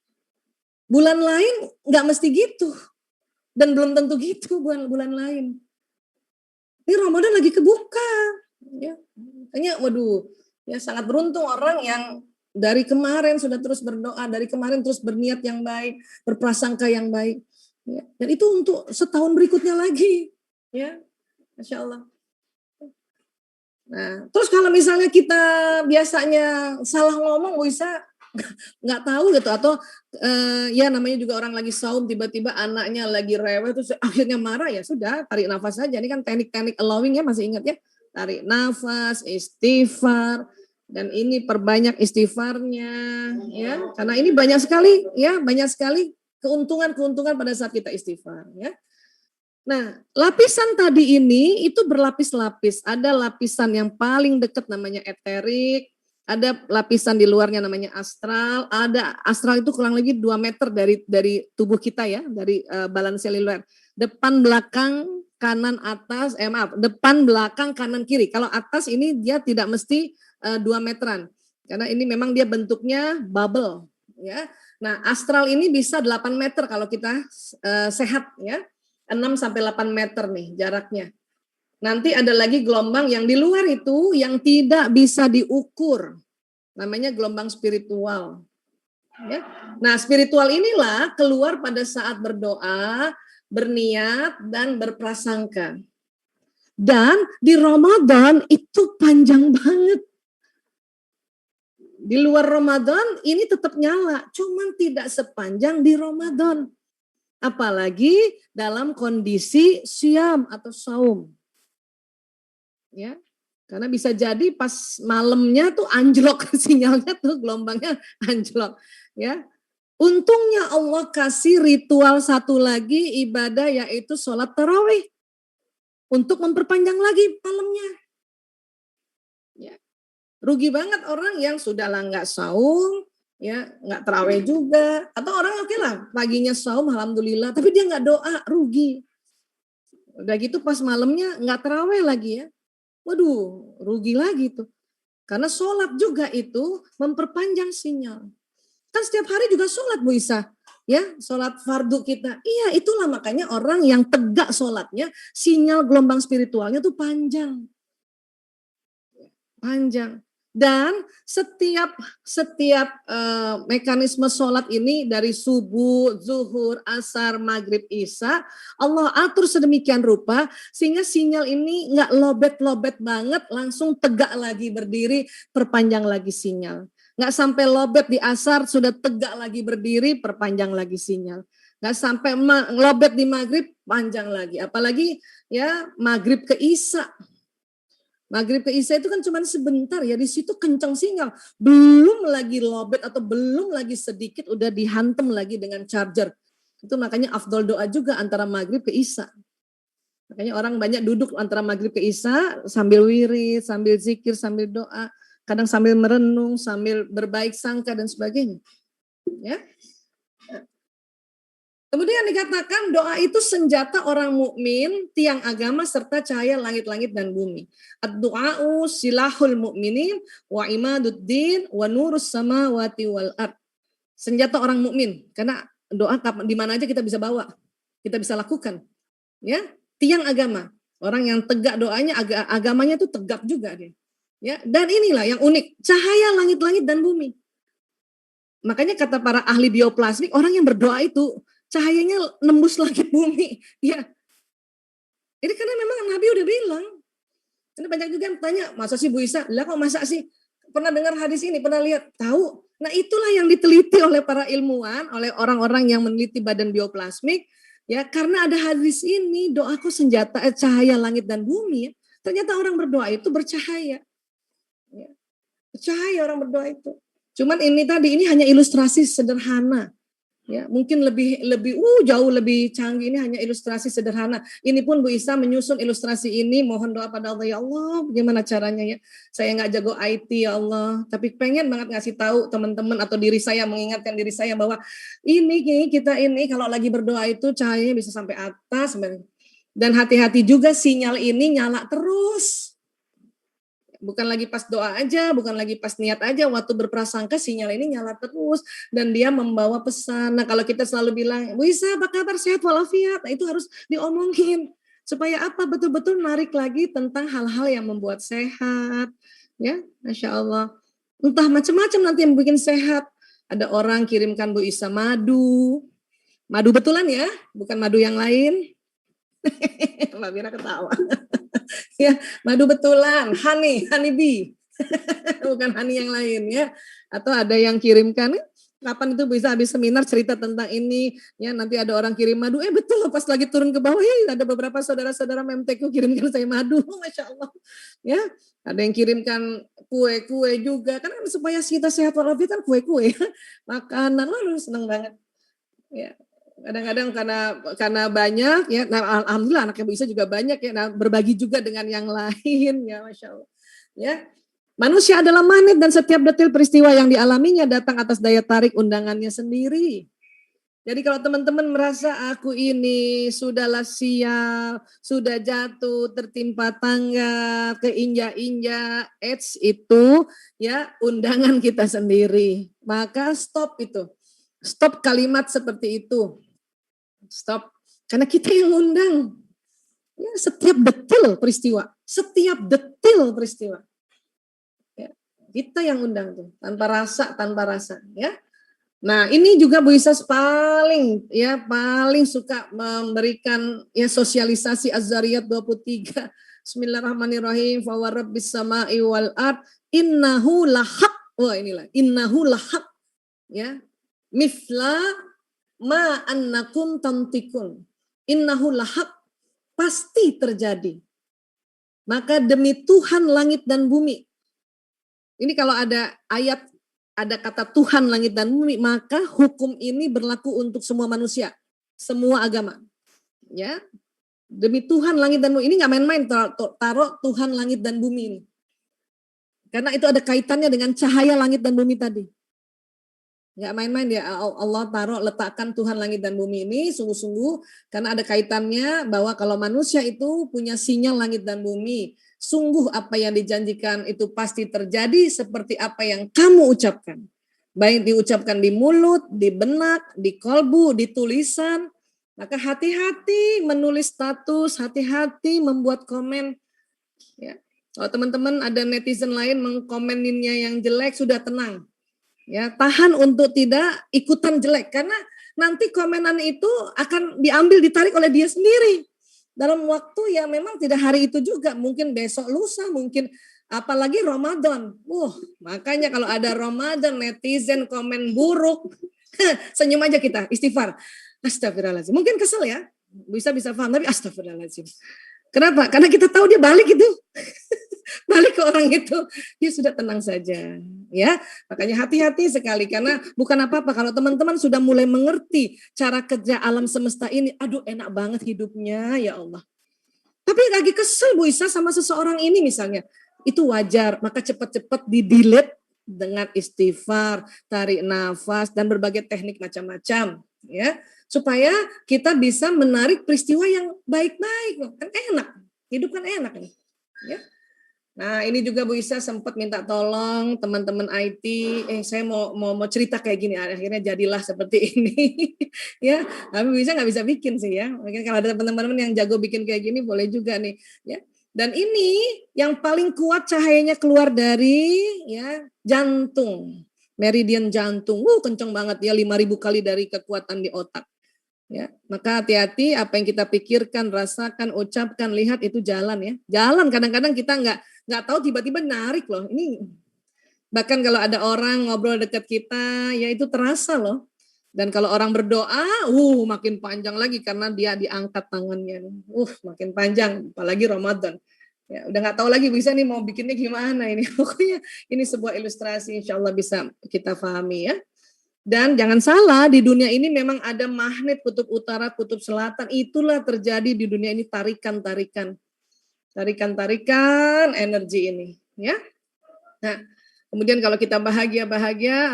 Bulan lain nggak mesti gitu. Dan belum tentu gitu bulan lain. Ini Ramadan lagi kebuka. Ya. Makanya waduh, ya sangat beruntung orang yang dari kemarin sudah terus berdoa, dari kemarin terus berniat yang baik, berprasangka yang baik. Ya. Dan itu untuk setahun berikutnya lagi. Ya, Masya Allah. Nah, terus kalau misalnya kita biasanya salah ngomong, bisa nggak tahu gitu atau ya namanya juga orang lagi saum tiba-tiba anaknya lagi rewel terus akhirnya marah ya sudah tarik nafas saja. Ini kan teknik-teknik allowing ya masih ingat ya, tarik nafas, istighfar dan ini perbanyak istighfarnya ya karena ini banyak sekali keuntungan pada saat kita istighfar ya. Nah, lapisan tadi ini itu berlapis-lapis. Ada lapisan yang paling dekat namanya eterik, Ada lapisan di luarnya namanya astral. Ada astral itu kurang lebih 2 meter dari tubuh kita ya, dari balan seluler. Depan, belakang, kanan, atas, depan, belakang, kanan, kiri. Kalau atas ini dia tidak mesti 2 meteran. Karena ini memang dia bentuknya bubble ya. Nah, astral ini bisa 8 meter kalau kita sehat ya. 6 sampai 8 meter nih jaraknya. Nanti ada lagi gelombang yang di luar itu yang tidak bisa diukur. Namanya gelombang spiritual. Ya. Nah, spiritual inilah keluar pada saat berdoa, berniat, dan berprasangka. Dan di Ramadan itu panjang banget. Di luar Ramadan ini tetap nyala, cuman tidak sepanjang di Ramadan. Apalagi dalam kondisi siam atau saum. Ya, karena bisa jadi pas malamnya tuh anjlok sinyalnya tuh gelombangnya anjlok ya. Untungnya Allah kasih ritual satu lagi ibadah yaitu sholat tarawih untuk memperpanjang lagi malamnya. Ya. Rugi banget orang yang sudahlah nggak saum, ya nggak tarawih juga, atau orang oke lah paginya saum alhamdulillah, tapi dia nggak doa, rugi. Udah gitu pas malamnya nggak tarawih lagi ya. Waduh, rugi lagi tuh. Karena sholat juga itu memperpanjang sinyal. Kan setiap hari juga sholat Bu Isa. Ya, sholat fardu kita. Iya, itulah makanya orang yang tegak sholatnya, sinyal gelombang spiritualnya tuh panjang. Panjang. Dan setiap mekanisme sholat ini dari subuh, zuhur, asar, maghrib, isya, Allah atur sedemikian rupa sehingga sinyal ini nggak lobet-lobet banget, langsung tegak lagi berdiri, perpanjang lagi sinyal. Nggak sampai lobet di asar, sudah tegak lagi berdiri, perpanjang lagi sinyal. Nggak sampai lobet di maghrib, panjang lagi. Apalagi ya maghrib ke isya. Maghrib ke isya itu kan cuma sebentar ya, di situ kencang sinyal. Belum lagi lobet atau belum lagi sedikit udah dihantam lagi dengan charger. Itu makanya afdol doa juga antara maghrib ke isya. Makanya orang banyak duduk antara maghrib ke isya sambil wirid, sambil zikir, sambil doa. Kadang sambil merenung, sambil berbaik sangka dan sebagainya. Ya. Kemudian dikatakan doa itu senjata orang mukmin, tiang agama serta cahaya langit-langit dan bumi. Ad-du'a'u silahul mu'minin wa imaduddin wa nurus samawati wal ard. Senjata orang mukmin, karena doa di mana aja kita bisa bawa, kita bisa lakukan. Ya, tiang agama. Orang yang tegak doanya, agamanya itu tegak juga dia. Ya, dan inilah yang unik, cahaya langit-langit dan bumi. Makanya kata para ahli bioplasmik, orang yang berdoa itu cahayanya nembus langit bumi. Ya. Ini karena memang Nabi udah bilang. Ini banyak juga yang tanya, masa sih Bu Isa? Lah kok masa sih? Pernah dengar hadis ini? Pernah lihat? Tahu? Nah itulah yang diteliti oleh para ilmuwan, oleh orang-orang yang meneliti badan bioplasmik. Ya, karena ada hadis ini, doaku senjata cahaya langit dan bumi. Ternyata orang berdoa itu bercahaya. Ya. Bercahaya orang berdoa itu. Cuman ini tadi, ini hanya ilustrasi sederhana. Ya, mungkin jauh lebih canggih, ini hanya ilustrasi sederhana. Ini pun Bu Isa menyusun ilustrasi ini, mohon doa pada Allah, ya Allah, bagaimana caranya ya? Saya nggak jago IT ya Allah, tapi pengen banget ngasih tahu teman-teman atau diri saya, mengingatkan diri saya bahwa kita ini kalau lagi berdoa itu cahayanya bisa sampai atas, dan hati-hati juga sinyal ini nyala terus. Bukan lagi pas doa aja, bukan lagi pas niat aja, waktu berprasangka sinyal ini nyala terus dan dia membawa pesan. Nah, kalau kita selalu bilang, Bu Isa, apa kabar, sehat walafiat? Nah, itu harus diomongin supaya apa? Betul-betul narik lagi tentang hal-hal yang membuat sehat. Ya, Masya Allah. Entah macam-macam nanti yang bikin sehat. Ada orang kirimkan Bu Isa madu. Madu betulan ya, bukan madu yang lain. Mbak Mira ketawa. Ya, madu betulan, honey bee. Bukan honey yang lain ya. Atau ada yang kirimkan, kapan itu bisa habis seminar cerita tentang ini, ya nanti ada orang kirim madu, betul loh pas lagi turun ke bawah ya ada beberapa saudara-saudara memtekku kirimkan saya madu, Masya Allah. Ya, ada yang kirimkan kue-kue juga, kan supaya kita sehat walafiat kan kue-kue, makanan, lalu seneng banget. Ya. Kadang-kadang karena banyak ya, nah, alhamdulillah anaknya Bu Isa juga banyak ya, nah, berbagi juga dengan yang lain ya, Masya Allah. Ya, Manusia adalah magnet dan setiap detil peristiwa yang dialaminya datang atas daya tarik undangannya sendiri. Jadi kalau teman-teman merasa aku ini sudahlah sial, sudah jatuh, tertimpa tangga, keinjak-injak, itu ya undangan kita sendiri. Maka stop itu. Stop kalimat seperti itu. Stop. Karena kita yang undang. Ya, setiap detil peristiwa. Setiap detil peristiwa. Ya, kita yang undang tuh. Tanpa rasa. Ya. Nah, ini juga Bu Isa paling suka memberikan ya sosialisasi Az-Zariyat 23. Bismillahirrahmanirrahim. Fa wa rabbis sama'i wal ard innahu lahaq. Wah, inilah innahu lahaq. Ya. Mithla ma annakum tantikun. Innahu lahaq, pasti terjadi. Maka demi Tuhan langit dan bumi. Ini kalau ada ayat, ada kata Tuhan langit dan bumi, maka hukum ini berlaku untuk semua manusia, semua agama. Ya, demi Tuhan langit dan bumi, ini nggak main-main taruh Tuhan langit dan bumi ini, karena itu ada kaitannya dengan cahaya langit dan bumi tadi. Nggak main-main ya, Allah letakkan Tuhan langit dan bumi ini sungguh-sungguh, karena ada kaitannya bahwa kalau manusia itu punya sinyal langit dan bumi. Sungguh apa yang dijanjikan itu pasti terjadi seperti apa yang kamu ucapkan. Baik diucapkan di mulut, di benak, di kolbu, di tulisan. Maka hati-hati menulis status, hati-hati membuat komen. Ya. Kalau teman-teman ada netizen lain mengkomeninnya yang jelek, sudah tenang. Ya, tahan untuk tidak ikutan jelek. Karena nanti komenan itu akan diambil, ditarik oleh dia sendiri. Dalam waktu yang memang tidak hari itu juga, mungkin besok lusa, mungkin apalagi Ramadan. Makanya kalau ada Ramadan netizen komen buruk, senyum aja kita, istighfar. Astagfirullahaladzim. Mungkin kesel ya, bisa paham, tapi astagfirullahaladzim. Kenapa? Karena kita tahu dia balik itu. Balik ke orang itu, dia sudah tenang saja. Ya, makanya hati-hati sekali, karena bukan apa-apa kalau teman-teman sudah mulai mengerti cara kerja alam semesta ini. Aduh, enak banget hidupnya, ya Allah. Tapi lagi kesel Bu Isa sama seseorang ini misalnya, itu wajar, maka cepat-cepat di-delete dengan istighfar, tarik nafas dan berbagai teknik macam-macam, ya, supaya kita bisa menarik peristiwa yang baik-baik. Kan enak, hidup kan enak nih, ya. Nah, ini juga Bu Isa sempat minta tolong teman-teman IT, saya mau cerita kayak gini, akhirnya jadilah seperti ini. Ya, tapi Bu Isa nggak bisa bikin sih ya. Mungkin kalau ada teman-teman yang jago bikin kayak gini boleh juga nih, ya. Dan ini yang paling kuat cahayanya keluar dari ya jantung, meridian jantung. Kenceng banget ya, 5.000 kali dari kekuatan di otak. Ya, maka hati-hati apa yang kita pikirkan, rasakan, ucapkan, lihat itu jalan ya. Jalan, kadang-kadang kita nggak tahu tiba-tiba narik loh. Ini bahkan kalau ada orang ngobrol dekat kita, ya itu terasa loh. Dan kalau orang berdoa, makin panjang lagi karena dia diangkat tangannya. Makin panjang, apalagi Ramadan. Ya, udah nggak tahu lagi bisa nih mau bikinnya gimana ini. Pokoknya ini sebuah ilustrasi, insya Allah bisa kita pahami ya. Dan jangan salah, di dunia ini memang ada magnet kutub utara, kutub selatan. Itulah terjadi di dunia ini, tarikan-tarikan energi ini, ya. Nah, kemudian kalau kita bahagia,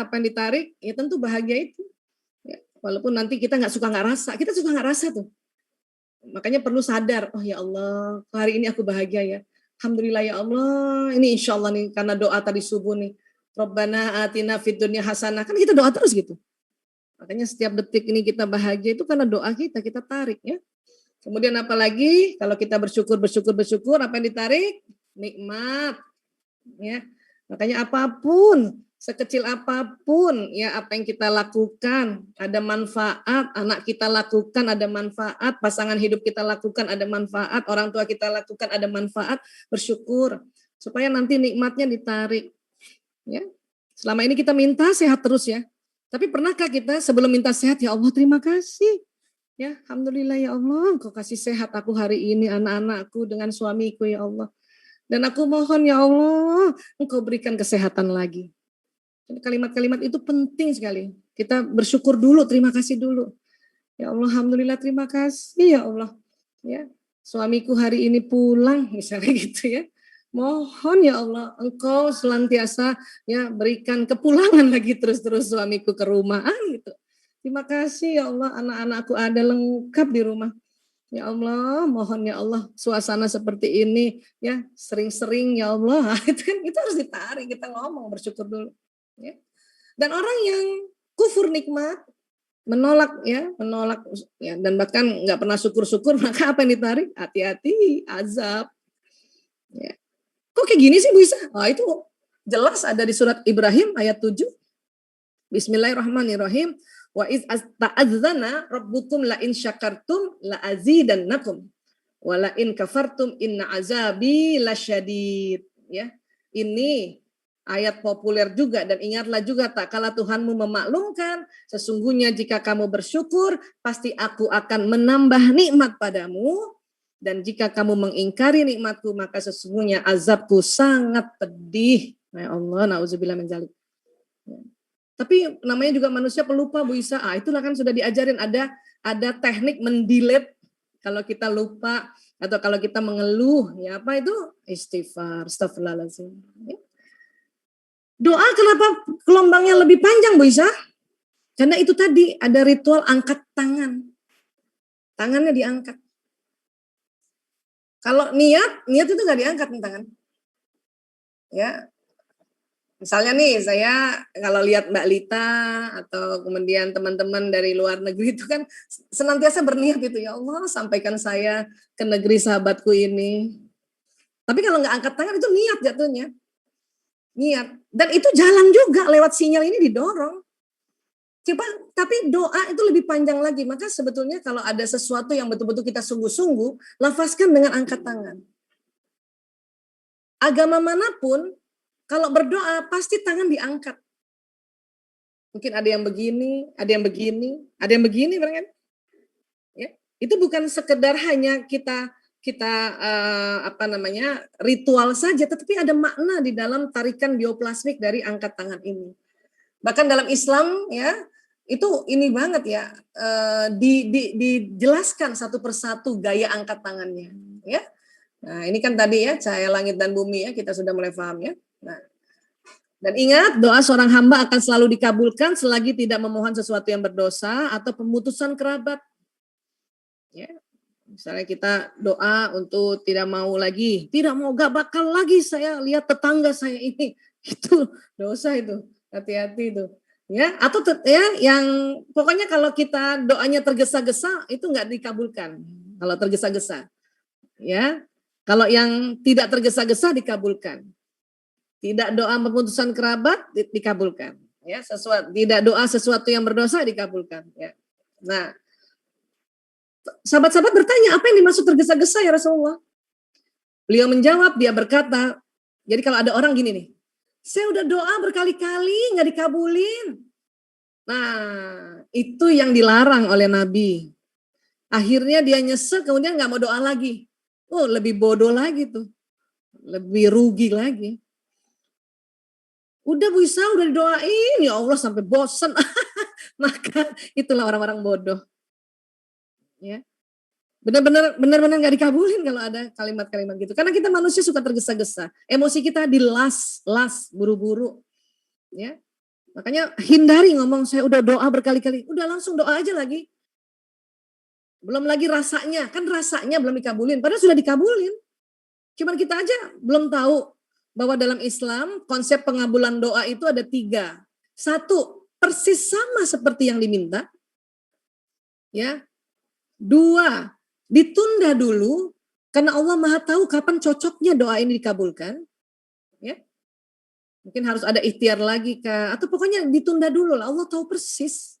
apa yang ditarik? Ya tentu bahagia itu. Ya, walaupun nanti kita nggak rasa, kita suka nggak rasa tuh. Makanya perlu sadar, oh ya Allah, hari ini aku bahagia ya. Alhamdulillah ya Allah, ini insya Allah nih karena doa tadi subuh nih. Rabbana atina fid dunya hasanah. Kan kita doa terus gitu. Makanya setiap detik ini kita bahagia itu karena doa kita tarik ya. Kemudian apalagi kalau kita bersyukur, apa yang ditarik? Nikmat. Ya. Makanya apapun, sekecil apapun ya apa yang kita lakukan ada manfaat, anak kita lakukan ada manfaat, pasangan hidup kita lakukan ada manfaat, orang tua kita lakukan ada manfaat, bersyukur supaya nanti nikmatnya ditarik. Ya. Selama ini kita minta sehat terus ya. Tapi pernahkah kita sebelum minta sehat, ya Allah terima kasih. Ya, alhamdulillah ya Allah, Engkau kasih sehat aku hari ini, anak-anakku dengan suamiku ya Allah. Dan aku mohon ya Allah, Engkau berikan kesehatan lagi. Kalimat-kalimat itu penting sekali. Kita bersyukur dulu, terima kasih dulu. Ya Allah, alhamdulillah terima kasih ya Allah. Ya, suamiku hari ini pulang misalnya gitu ya. Mohon ya Allah, Engkau senantiasa ya berikan kepulangan lagi terus-terus suamiku ke rumah, gitu. Terima kasih ya Allah, anak-anakku ada lengkap di rumah. Ya Allah, mohon ya Allah, suasana seperti ini ya sering-sering ya Allah. Itu harus ditarik, kita ngomong bersyukur dulu. Ya. Dan orang yang kufur nikmat, menolak ya, dan bahkan nggak pernah syukur-syukur, maka apa yang ditarik? Hati-hati, azab. Ya. Kok kayak gini sih Bu Isa? Itu jelas ada di surat Ibrahim ayat 7. Bismillahirrahmanirrahim. Wa iz ta'adzana rabbukum la in syakartum la azidannakum wa la in kafartum inna azabi lasyadid. Ya. Ini ayat populer juga, dan ingatlah juga tak kala Tuhanmu memaklumkan, sesungguhnya jika kamu bersyukur pasti aku akan menambah nikmat padamu, dan jika kamu mengingkari nikmatku maka sesungguhnya azabku sangat pedih. Ya Allah, nauzubillah min dzalik. Ya. Tapi namanya juga manusia pelupa Bu Isa. Itulah kan sudah diajarin, ada teknik mendelete kalau kita lupa atau kalau kita mengeluh, ya apa itu? Istighfar, astagfirullahaladzim. Ya. Doa kenapa gelombangnya lebih panjang Bu Isa? Karena itu tadi ada ritual angkat tangan. Tangannya diangkat. Kalau niat itu nggak diangkat nih tangan. Ya, misalnya nih saya kalau lihat Mbak Lita atau kemudian teman-teman dari luar negeri itu kan senantiasa berniat itu, ya Allah sampaikan saya ke negeri sahabatku ini. Tapi kalau nggak angkat tangan itu niat jatuhnya. Niat. Dan itu jalan juga lewat sinyal ini didorong. Coba, tapi doa itu lebih panjang lagi. Maka sebetulnya kalau ada sesuatu yang betul-betul kita sungguh-sungguh, lafazkan dengan angkat tangan. Agama manapun, kalau berdoa pasti tangan diangkat. Mungkin ada yang begini, ada yang begini, ada yang begini, kan? Ya, itu bukan sekedar hanya kita ritual saja, tetapi ada makna di dalam tarikan bioplasmik dari angkat tangan ini. Bahkan dalam Islam ya itu ini banget ya, dijelaskan satu persatu gaya angkat tangannya ya. Nah ini kan tadi ya cahaya langit dan bumi ya, kita sudah mulai paham ya. Nah, dan ingat, doa seorang hamba akan selalu dikabulkan selagi tidak memohon sesuatu yang berdosa atau pemutusan kerabat ya. Misalnya kita doa untuk tidak mau gak bakal lagi saya lihat tetangga saya ini, itu dosa itu, hati-hati itu. Ya, atau yang pokoknya kalau kita doanya tergesa-gesa itu nggak dikabulkan. Kalau tergesa-gesa, ya. Kalau yang tidak tergesa-gesa dikabulkan. Tidak doa pemutusan kerabat dikabulkan. Ya, tidak doa sesuatu yang berdosa dikabulkan. Ya. Nah, sahabat-sahabat bertanya, apa yang dimaksud tergesa-gesa ya Rasulullah? Beliau menjawab, dia berkata, jadi kalau ada orang gini nih, saya udah doa berkali-kali nggak dikabulin. Nah, itu yang dilarang oleh Nabi. Akhirnya dia nyesel, kemudian nggak mau doa lagi. Oh, lebih bodoh lagi tuh, lebih rugi lagi. Udah Bu Isa, udah didoain, ya Allah sampai bosan. Maka itulah orang-orang bodoh. Ya. Benar-benar nggak dikabulin kalau ada kalimat-kalimat gitu. Karena kita manusia suka tergesa-gesa. Emosi kita dilas, buru-buru. Ya. Makanya hindari ngomong saya udah doa berkali-kali. Udah langsung doa aja lagi. Belum lagi rasanya. Kan rasanya belum dikabulin. Padahal sudah dikabulin. Cuman kita aja belum tahu bahwa dalam Islam konsep pengabulan doa itu ada 3. 1, persis sama seperti yang diminta. Ya. 2, ditunda dulu karena Allah Maha tahu kapan cocoknya doa ini dikabulkan. Ya. Mungkin harus ada ikhtiar lagi atau pokoknya ditunda dulu lah, Allah tahu persis.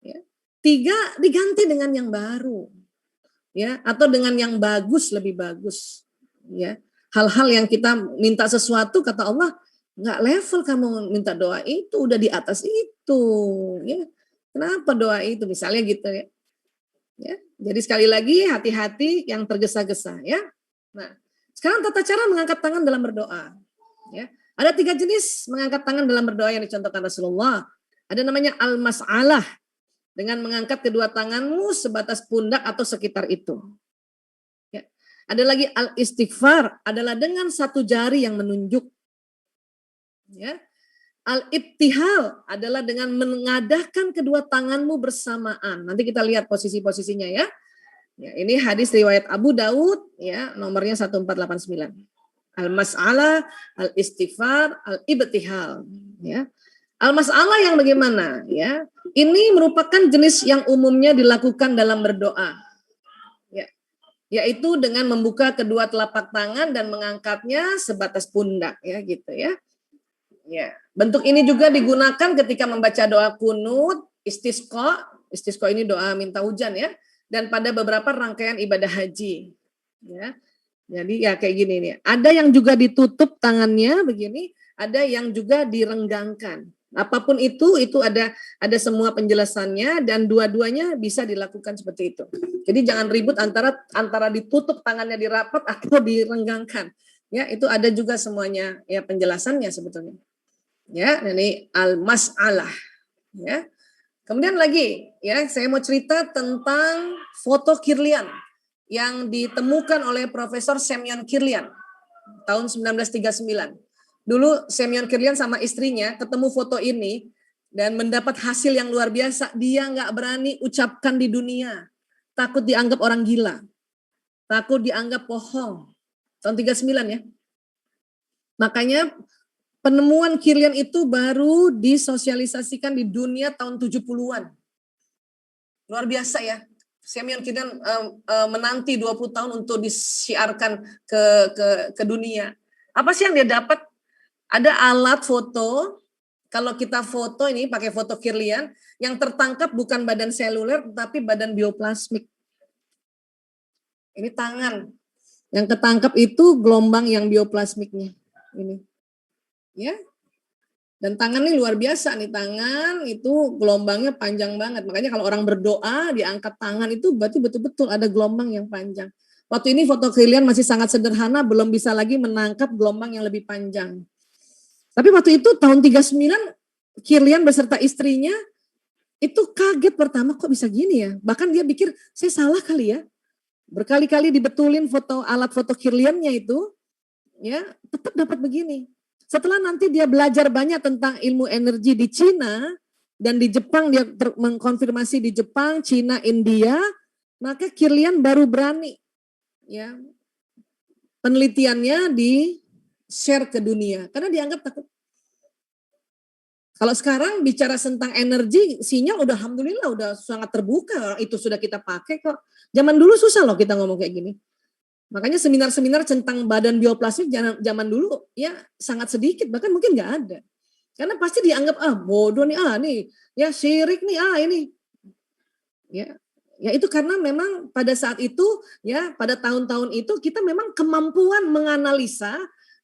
Ya. 3, diganti dengan yang baru. Ya, atau dengan yang bagus, lebih bagus. Ya. Hal-hal yang kita minta sesuatu kata Allah, enggak level kamu minta doa itu, udah di atas itu. Ya. Kenapa doa itu misalnya gitu ya. Ya, jadi sekali lagi hati-hati yang tergesa-gesa ya. Nah, sekarang tata cara mengangkat tangan dalam berdoa. Ya, ada 3 jenis mengangkat tangan dalam berdoa yang dicontohkan Rasulullah. Ada namanya al-mas'alah, dengan mengangkat kedua tanganmu sebatas pundak atau sekitar itu. Ya. Ada lagi al-istighfar, adalah dengan satu jari yang menunjuk. Ya. Al-ibtihal adalah dengan mengadahkan kedua tanganmu bersamaan. Nanti kita lihat posisi-posisinya ya. Ya, ini hadis riwayat Abu Daud ya, nomornya 1489. Al-mas'alah, al-istighfar, al-ibtihal ya. Al-mas'alah yang bagaimana ya? Ini merupakan jenis yang umumnya dilakukan dalam berdoa. Ya. Yaitu dengan membuka kedua telapak tangan dan mengangkatnya sebatas pundak ya gitu ya. Ya, bentuk ini juga digunakan ketika membaca doa kunut, istisqa. Istisqa ini doa minta hujan ya, dan pada beberapa rangkaian ibadah haji. Ya. Jadi ya kayak gini nih. Ada yang juga ditutup tangannya begini, ada yang juga direnggangkan. Apapun itu ada semua penjelasannya dan dua-duanya bisa dilakukan seperti itu. Jadi jangan ribut antara ditutup tangannya dirapat atau direnggangkan. Ya, itu ada juga semuanya ya penjelasannya sebetulnya. Ya, ini al-mas'alah ya. Kemudian lagi ya, saya mau cerita tentang foto Kirlian yang ditemukan oleh Profesor Semyon Kirlian tahun 1939. Dulu Semyon Kirlian sama istrinya ketemu foto ini dan mendapat hasil yang luar biasa. Dia nggak berani ucapkan di dunia, takut dianggap orang gila, takut dianggap bohong. Tahun 39 ya. Makanya penemuan Kirlian itu baru disosialisasikan di dunia tahun 70-an. Luar biasa ya. Semyon Kirlian menanti 20 tahun untuk disiarkan ke dunia. Apa sih yang dia dapat? Ada alat foto, kalau kita foto ini pakai foto Kirlian, yang tertangkap bukan badan seluler, tapi badan bioplasmik. Ini tangan. Yang ketangkap itu gelombang yang bioplasmiknya. Ini. Ya, dan tangan ini luar biasa nih, tangan itu gelombangnya panjang banget. Makanya kalau orang berdoa diangkat tangan itu berarti betul-betul ada gelombang yang panjang. Waktu ini foto Kirlian masih sangat sederhana, belum bisa lagi menangkap gelombang yang lebih panjang. Tapi waktu itu tahun 39 Kirlian beserta istrinya itu kaget pertama, kok bisa gini ya? Bahkan dia pikir saya salah kali ya. Berkali-kali dibetulin alat foto Kirliannya itu, ya tetap dapat begini. Setelah nanti dia belajar banyak tentang ilmu energi di Cina dan di Jepang, dia mengkonfirmasi di Jepang, Cina, India, maka Kirlian baru berani ya penelitiannya di share ke dunia karena dianggap takut. Kalau sekarang bicara tentang energi, sinyal udah alhamdulillah udah sangat terbuka, itu sudah kita pakai kok. Zaman dulu susah loh kita ngomong kayak gini. Makanya seminar-seminar tentang badan bioplastik zaman dulu ya sangat sedikit, bahkan mungkin nggak ada. Karena pasti dianggap bodoh nih, nih ya syirik nih, ini. Ya. Ya itu karena memang pada saat itu ya pada tahun-tahun itu kita memang kemampuan menganalisa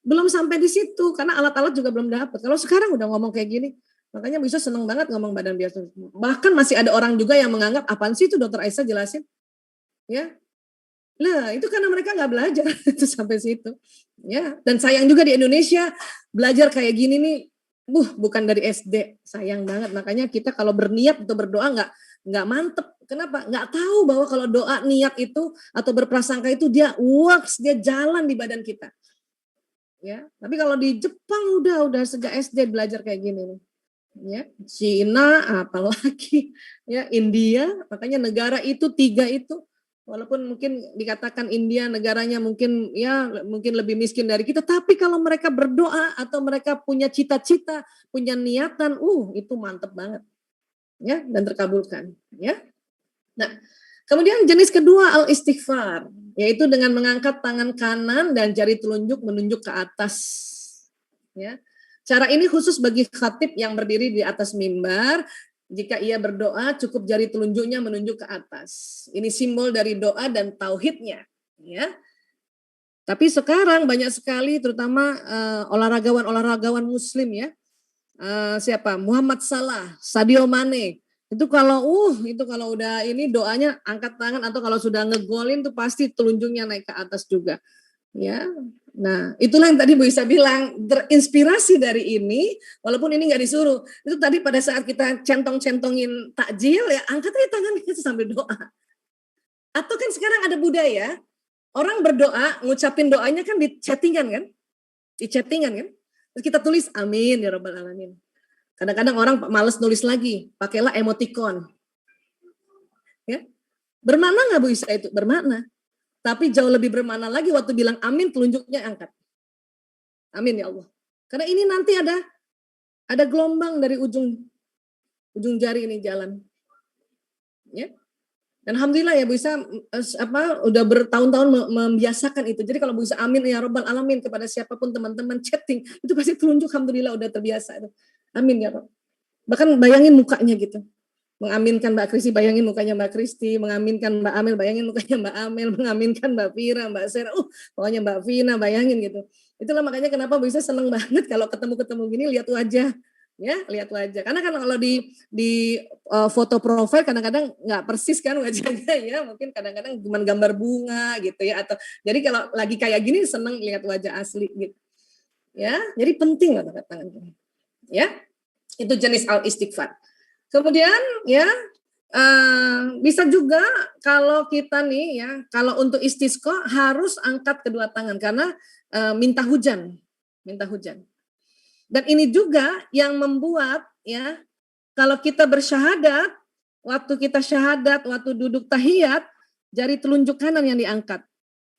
belum sampai di situ karena alat-alat juga belum dapat. Kalau sekarang udah ngomong kayak gini, makanya bisa seneng banget ngomong badan bioplastik. Bahkan masih ada orang juga yang menganggap apaan sih itu Dokter Aisyah jelasin. Ya, nah, itu karena mereka nggak belajar itu sampai situ. Ya, dan sayang juga di Indonesia belajar kayak gini nih, bukan dari SD, sayang banget. Makanya kita kalau berniat untuk berdoa nggak mantep. Kenapa? Nggak tahu bahwa kalau doa niat itu atau berprasangka itu dia jalan di badan kita. Ya, tapi kalau di Jepang udah sejak SD belajar kayak gini nih. Ya, Cina apalagi ya India, makanya negara itu 3 itu. Walaupun mungkin dikatakan India negaranya mungkin lebih miskin dari kita, tapi kalau mereka berdoa atau mereka punya cita-cita, punya niatan, itu mantep banget. Ya, dan terkabulkan, ya. Nah, kemudian jenis kedua al-istighfar, yaitu dengan mengangkat tangan kanan dan jari telunjuk menunjuk ke atas. Ya. Cara ini khusus bagi khatib yang berdiri di atas mimbar. Jika ia berdoa, cukup jari telunjuknya menunjuk ke atas. Ini simbol dari doa dan tauhidnya. Ya. Tapi sekarang banyak sekali, terutama olahragawan Muslim ya. Siapa? Muhammad Salah, Sadio Mane. Itu kalau udah ini doanya angkat tangan atau kalau sudah ngegolin tuh pasti telunjuknya naik ke atas juga. Ya. Nah, itulah yang tadi Bu Isa bilang, terinspirasi dari ini, walaupun ini nggak disuruh. Itu tadi pada saat kita centong-centongin takjil, ya angkat aja tangan kita sambil doa. Atau kan sekarang ada budaya, Orang berdoa, ngucapin doanya kan di chattingan kan? Di chattingan kan? Terus kita tulis amin ya rabbal alamin. Kadang-kadang orang males nulis lagi, pakailah emoticon. Ya. Bermakna nggak Bu Isa itu? Bermakna. Tapi jauh lebih bermakna lagi waktu bilang amin, telunjuknya angkat. Amin ya Allah. Karena ini nanti ada gelombang dari ujung jari ini jalan. Ya. Dan alhamdulillah ya Bu Isa udah bertahun-tahun membiasakan itu. Jadi kalau Bu Isa amin ya rabbal alamin kepada siapapun teman-teman chatting, itu pasti telunjuk, alhamdulillah udah terbiasa itu. Amin ya Rabb. Bahkan bayangin mukanya gitu. Mengaminkan Mbak Kristi, bayangin mukanya Mbak Kristi, mengaminkan Mbak Amel, bayangin mukanya Mbak Amel, mengaminkan Mbak Fira, Mbak Sera, pokoknya Mbak Vina, bayangin gitu. Itulah makanya kenapa bisa seneng banget kalau ketemu-ketemu gini lihat wajah, ya lihat wajah. Karena kan kalau di foto profil kadang-kadang nggak persis kan wajahnya ya, mungkin kadang-kadang cuma gambar bunga gitu ya, atau jadi kalau lagi kayak gini seneng lihat wajah asli gitu, ya. Jadi penting lah tangan gini, ya. Itu jenis al-istighfar. Kemudian ya bisa juga kalau kita nih ya, kalau untuk istisqa harus angkat kedua tangan karena minta hujan. Dan ini juga yang membuat ya kalau kita bersyahadat, waktu duduk tahiyat, jari telunjuk kanan yang diangkat.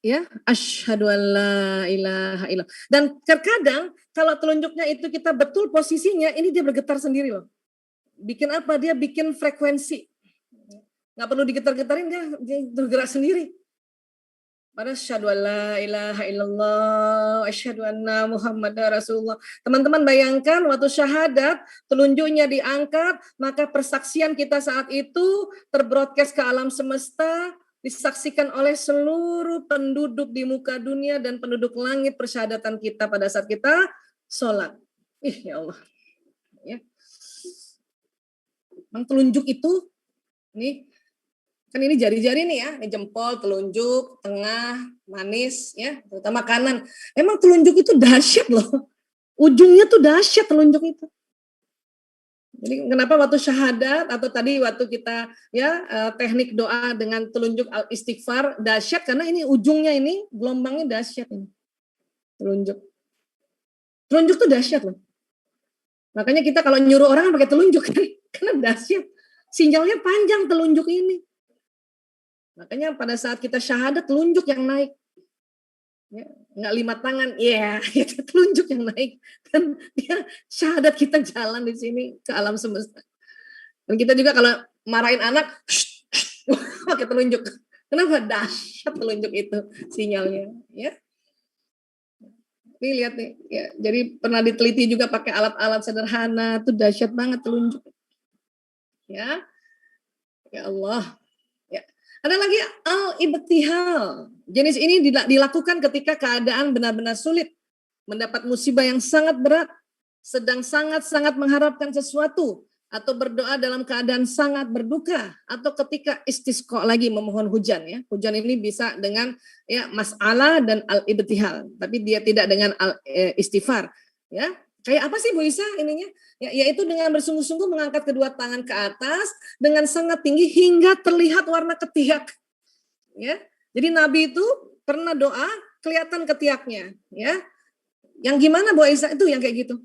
Ya, asyhadu an la ilaha illallah. Dan terkadang kalau telunjuknya itu kita betul posisinya, ini dia bergetar sendiri loh. Bikin apa? Dia bikin frekuensi. Nggak perlu digetar-getarin, dia bergerak sendiri. Pada asyhadu an la ilaha illallah, asyhadu anna Muhammadar Rasulullah. Teman-teman bayangkan waktu syahadat, telunjuknya diangkat, maka persaksian kita saat itu terbroadcast ke alam semesta, disaksikan oleh seluruh penduduk di muka dunia dan penduduk langit persyahadatan kita pada saat kita sholat. Ya Allah. Ya. Telunjuk itu, nih, kan ini jari-jari nih ya, ini jempol, telunjuk, tengah, manis, ya, terutama kanan. Emang telunjuk itu dahsyat loh, ujungnya tuh dahsyat telunjuk itu. Jadi kenapa waktu syahadat atau tadi waktu kita ya teknik doa dengan telunjuk al-istighfar dahsyat karena ini ujungnya ini gelombangnya dahsyat ini. Telunjuk tuh dahsyat loh. Makanya kita kalau nyuruh orang pakai telunjuk kan, karena dahsyat. Sinyalnya panjang telunjuk ini. Makanya pada saat kita syahadat telunjuk yang naik. Ya, nggak 5 tangan, itu telunjuk yang naik. Dan dia syahadat kita jalan di sini ke alam semesta. Dan kita juga kalau marahin anak, pakai telunjuk. Kenapa? Dahsyat telunjuk itu sinyalnya. Ya. Nih lihat nih, ya, jadi pernah diteliti juga pakai alat-alat sederhana, itu dahsyat banget telunjuk. Ya, ya Allah. Ya. Ada lagi al-ibtihal. Jenis ini dilakukan ketika keadaan benar-benar sulit, mendapat musibah yang sangat berat, sedang sangat-sangat mengharapkan sesuatu, atau berdoa dalam keadaan sangat berduka, atau ketika istisqa lagi memohon hujan ya. Hujan ini bisa dengan ya mas'alah dan al-ibtihal, tapi dia tidak dengan al-istighfar ya. Kayak apa sih Bu Isa ininya? Ya, yaitu dengan bersungguh-sungguh mengangkat kedua tangan ke atas dengan sangat tinggi hingga terlihat warna ketiak. Ya. Jadi Nabi itu pernah doa kelihatan ketiaknya, ya. Yang gimana Bu Isa itu yang kayak gitu?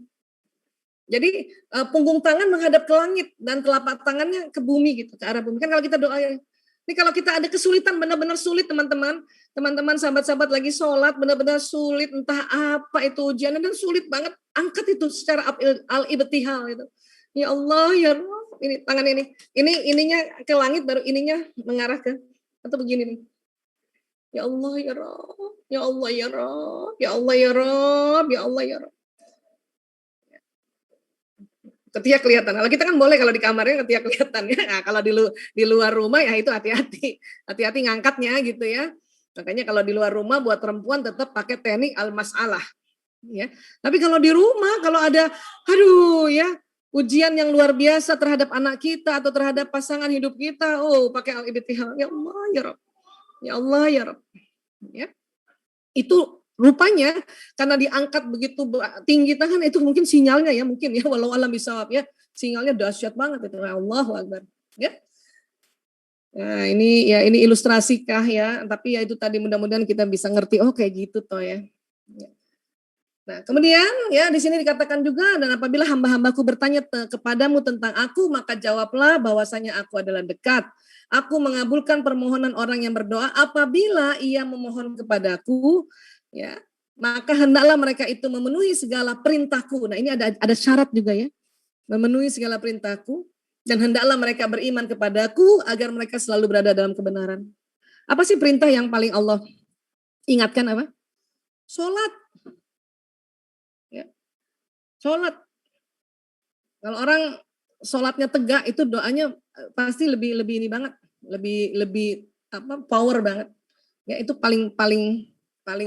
Jadi punggung tangan menghadap ke langit dan telapak tangannya ke bumi gitu, ke arah bumi. Kan kalau kita doa ya. Ini kalau kita ada kesulitan benar-benar sulit teman-teman sahabat-sahabat lagi sholat benar-benar sulit, entah apa itu ujian dan sulit banget, angkat itu secara al-ibtihal itu. Ya Allah ya Allah, ini tangan ininya ke langit baru ininya mengarah ke atau begini nih. Ya Allah ya Rabb, ya Allah ya Rabb, ya Allah ya Rabb, ya Allah ya Rabb. Ketiak kelihatan. Kalau kita kan boleh kalau di kamarnya ketiak kelihatan ya. Nah, kalau di luar rumah ya itu hati-hati. Hati-hati ngangkatnya gitu ya. Makanya kalau di luar rumah buat perempuan tetap pakai teknik al-mas'alah. Ya. Tapi kalau di rumah kalau ada ya ujian yang luar biasa terhadap anak kita atau terhadap pasangan hidup kita, pakai al-ibtihal. Ya Allah ya Rabb. Ya Allah ya Rabb. Ya. Itu rupanya karena diangkat begitu tinggi tangan itu mungkin sinyalnya ya mungkin ya walau alam bisawab ya sinyalnya dahsyat banget itu Allahu Akbar ya. Nah, ini ilustrasi kah ya, tapi ya itu tadi mudah-mudahan kita bisa ngerti, oh kayak gitu toh ya. Nah, kemudian ya di sini dikatakan juga, dan apabila hamba-hambaku bertanya kepadamu tentang aku, maka jawablah bahwasanya aku adalah dekat. Aku mengabulkan permohonan orang yang berdoa apabila ia memohon kepadaku, ya, maka hendaklah mereka itu memenuhi segala perintahku. Nah, ini ada syarat juga ya, memenuhi segala perintahku, dan hendaklah mereka beriman kepadaku agar mereka selalu berada dalam kebenaran. Apa sih perintah yang paling Allah ingatkan apa? Sholat. Ya, sholat. Kalau orang sholatnya tegak itu doanya pasti lebih ini banget, lebih apa power banget. Ya itu paling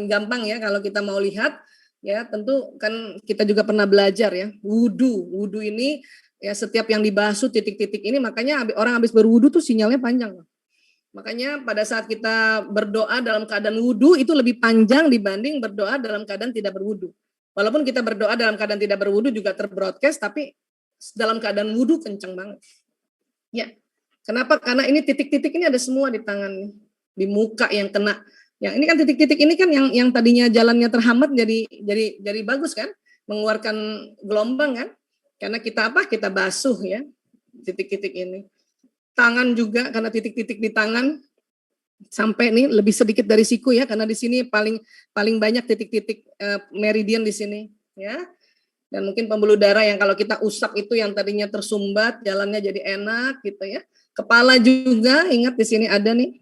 gampang ya kalau kita mau lihat ya, tentu kan kita juga pernah belajar ya, wudu ini ya, setiap yang dibasuh titik-titik ini, makanya orang habis berwudu tuh sinyalnya panjang. Makanya pada saat kita berdoa dalam keadaan wudu itu lebih panjang dibanding berdoa dalam keadaan tidak berwudu. Walaupun kita berdoa dalam keadaan tidak berwudu juga terbroadcast, tapi dalam keadaan wudu kencang banget. Ya, kenapa? Karena ini titik-titik ini ada semua di tangan, di muka yang kena. Yang ini kan titik-titik ini kan yang tadinya jalannya terhambat jadi bagus kan, mengeluarkan gelombang kan? Karena kita apa? Kita basuh ya titik-titik ini. Tangan juga karena titik-titik di tangan sampai nih lebih sedikit dari siku ya, karena di sini paling banyak titik-titik meridian di sini ya. Dan mungkin pembuluh darah yang kalau kita usap itu yang tadinya tersumbat, jalannya jadi enak gitu ya. Kepala juga, ingat di sini ada nih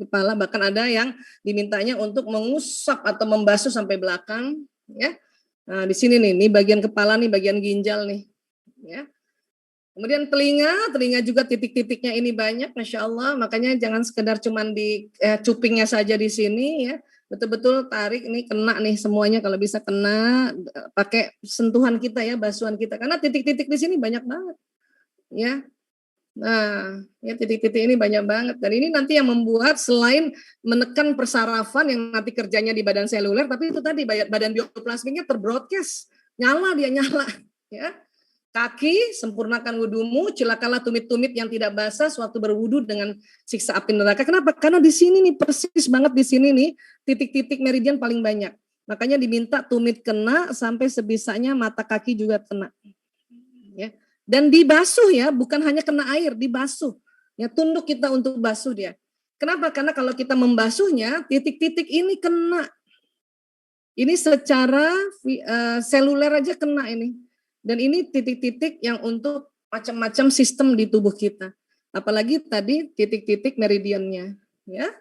kepala, bahkan ada yang dimintanya untuk mengusap atau membasuh sampai belakang ya. Nah, di sini nih bagian kepala nih, bagian ginjal nih ya. Kemudian telinga juga titik-titiknya ini banyak, Masya Allah. Makanya jangan sekedar cuman di cupingnya saja di sini ya. Betul-betul tarik ini kena nih semuanya, kalau bisa kena pakai sentuhan kita ya, basuhan kita. Karena titik-titik di sini banyak banget ya. Nah, ya titik-titik ini banyak banget. Dan ini nanti yang membuat selain menekan persarafan yang nanti kerjanya di badan seluler, tapi itu tadi badan bioplasmiknya terbroadcast. Nyala ya. Kaki, sempurnakan wudumu, celakalah tumit-tumit yang tidak basah sewaktu berwudu dengan siksa api neraka. Kenapa? Karena di sini nih, persis banget di sini nih, titik-titik meridian paling banyak. Makanya diminta tumit kena sampai sebisanya mata kaki juga kena. Ya. Dan dibasuh ya, bukan hanya kena air, dibasuh. Ya, tunduk kita untuk basuh dia. Kenapa? Karena kalau kita membasuhnya, titik-titik ini kena. Ini secara seluler aja kena ini. Dan ini titik-titik yang untuk macam-macam sistem di tubuh kita. Apalagi tadi titik-titik meridiannya, ya.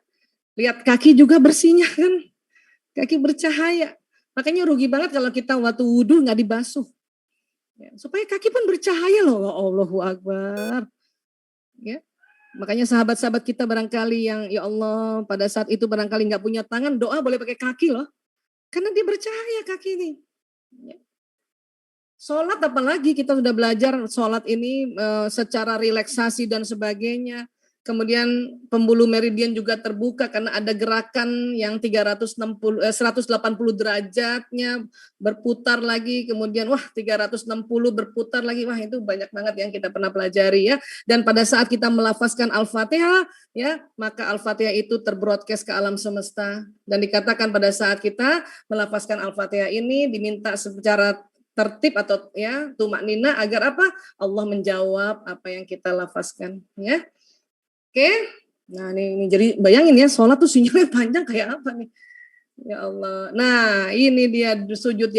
Lihat kaki juga bersihnya kan, kaki bercahaya. Makanya rugi banget kalau kita waktu wudhu nggak dibasuh. Ya, supaya kaki pun bercahaya loh, Allahu Akbar. Ya. Makanya sahabat-sahabat kita barangkali yang ya Allah pada saat itu barangkali nggak punya tangan, doa boleh pakai kaki loh. Karena dia bercahaya kaki ini. Ya. Sholat apalagi kita sudah belajar sholat ini secara relaksasi dan sebagainya. Kemudian pembuluh meridian juga terbuka karena ada gerakan yang 180 derajatnya berputar lagi, kemudian 360 berputar lagi. Wah, itu banyak banget yang kita pernah pelajari ya. Dan pada saat kita melafazkan Al-Fatihah ya, maka Al-Fatihah itu terbroadcast ke alam semesta. Dan dikatakan pada saat kita melafazkan Al-Fatihah ini diminta secara tertib atau ya tumak nina agar apa? Allah menjawab apa yang kita lafazkan ya. Oke. Nah, ini jadi bayangin ya, sholat tuh sinyalnya panjang kayak apa nih? Ya Allah. Nah, ini dia duduk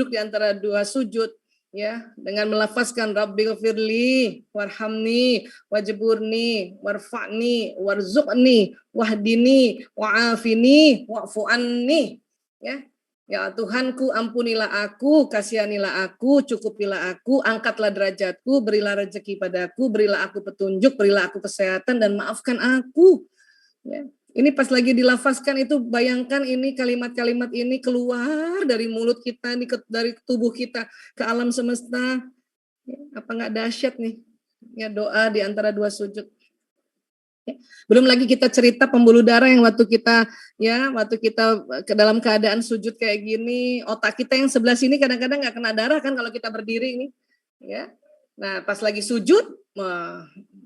di antara dua sujud ya, dengan melafazkan Rabbighfirli warhamni wajburni warfa'ni warzuqni wahdini wa'afini wa'fu anni ya. Ya Tuhanku, ampunilah aku, kasihanilah aku, cukupilah aku, angkatlah derajatku, berilah rezeki padaku, berilah aku petunjuk, berilah aku kesehatan, dan maafkan aku. Ya. Ini pas lagi dilafazkan itu, bayangkan ini kalimat-kalimat ini keluar dari mulut kita, dari tubuh kita ke alam semesta. Ya, apa nggak dahsyat nih? Ya, doa di antara dua sujud. Belum lagi kita cerita pembuluh darah yang waktu kita ke dalam keadaan sujud kayak gini, otak kita yang sebelah sini kadang-kadang nggak kena darah kan kalau kita berdiri ini, ya. Nah, pas lagi sujud,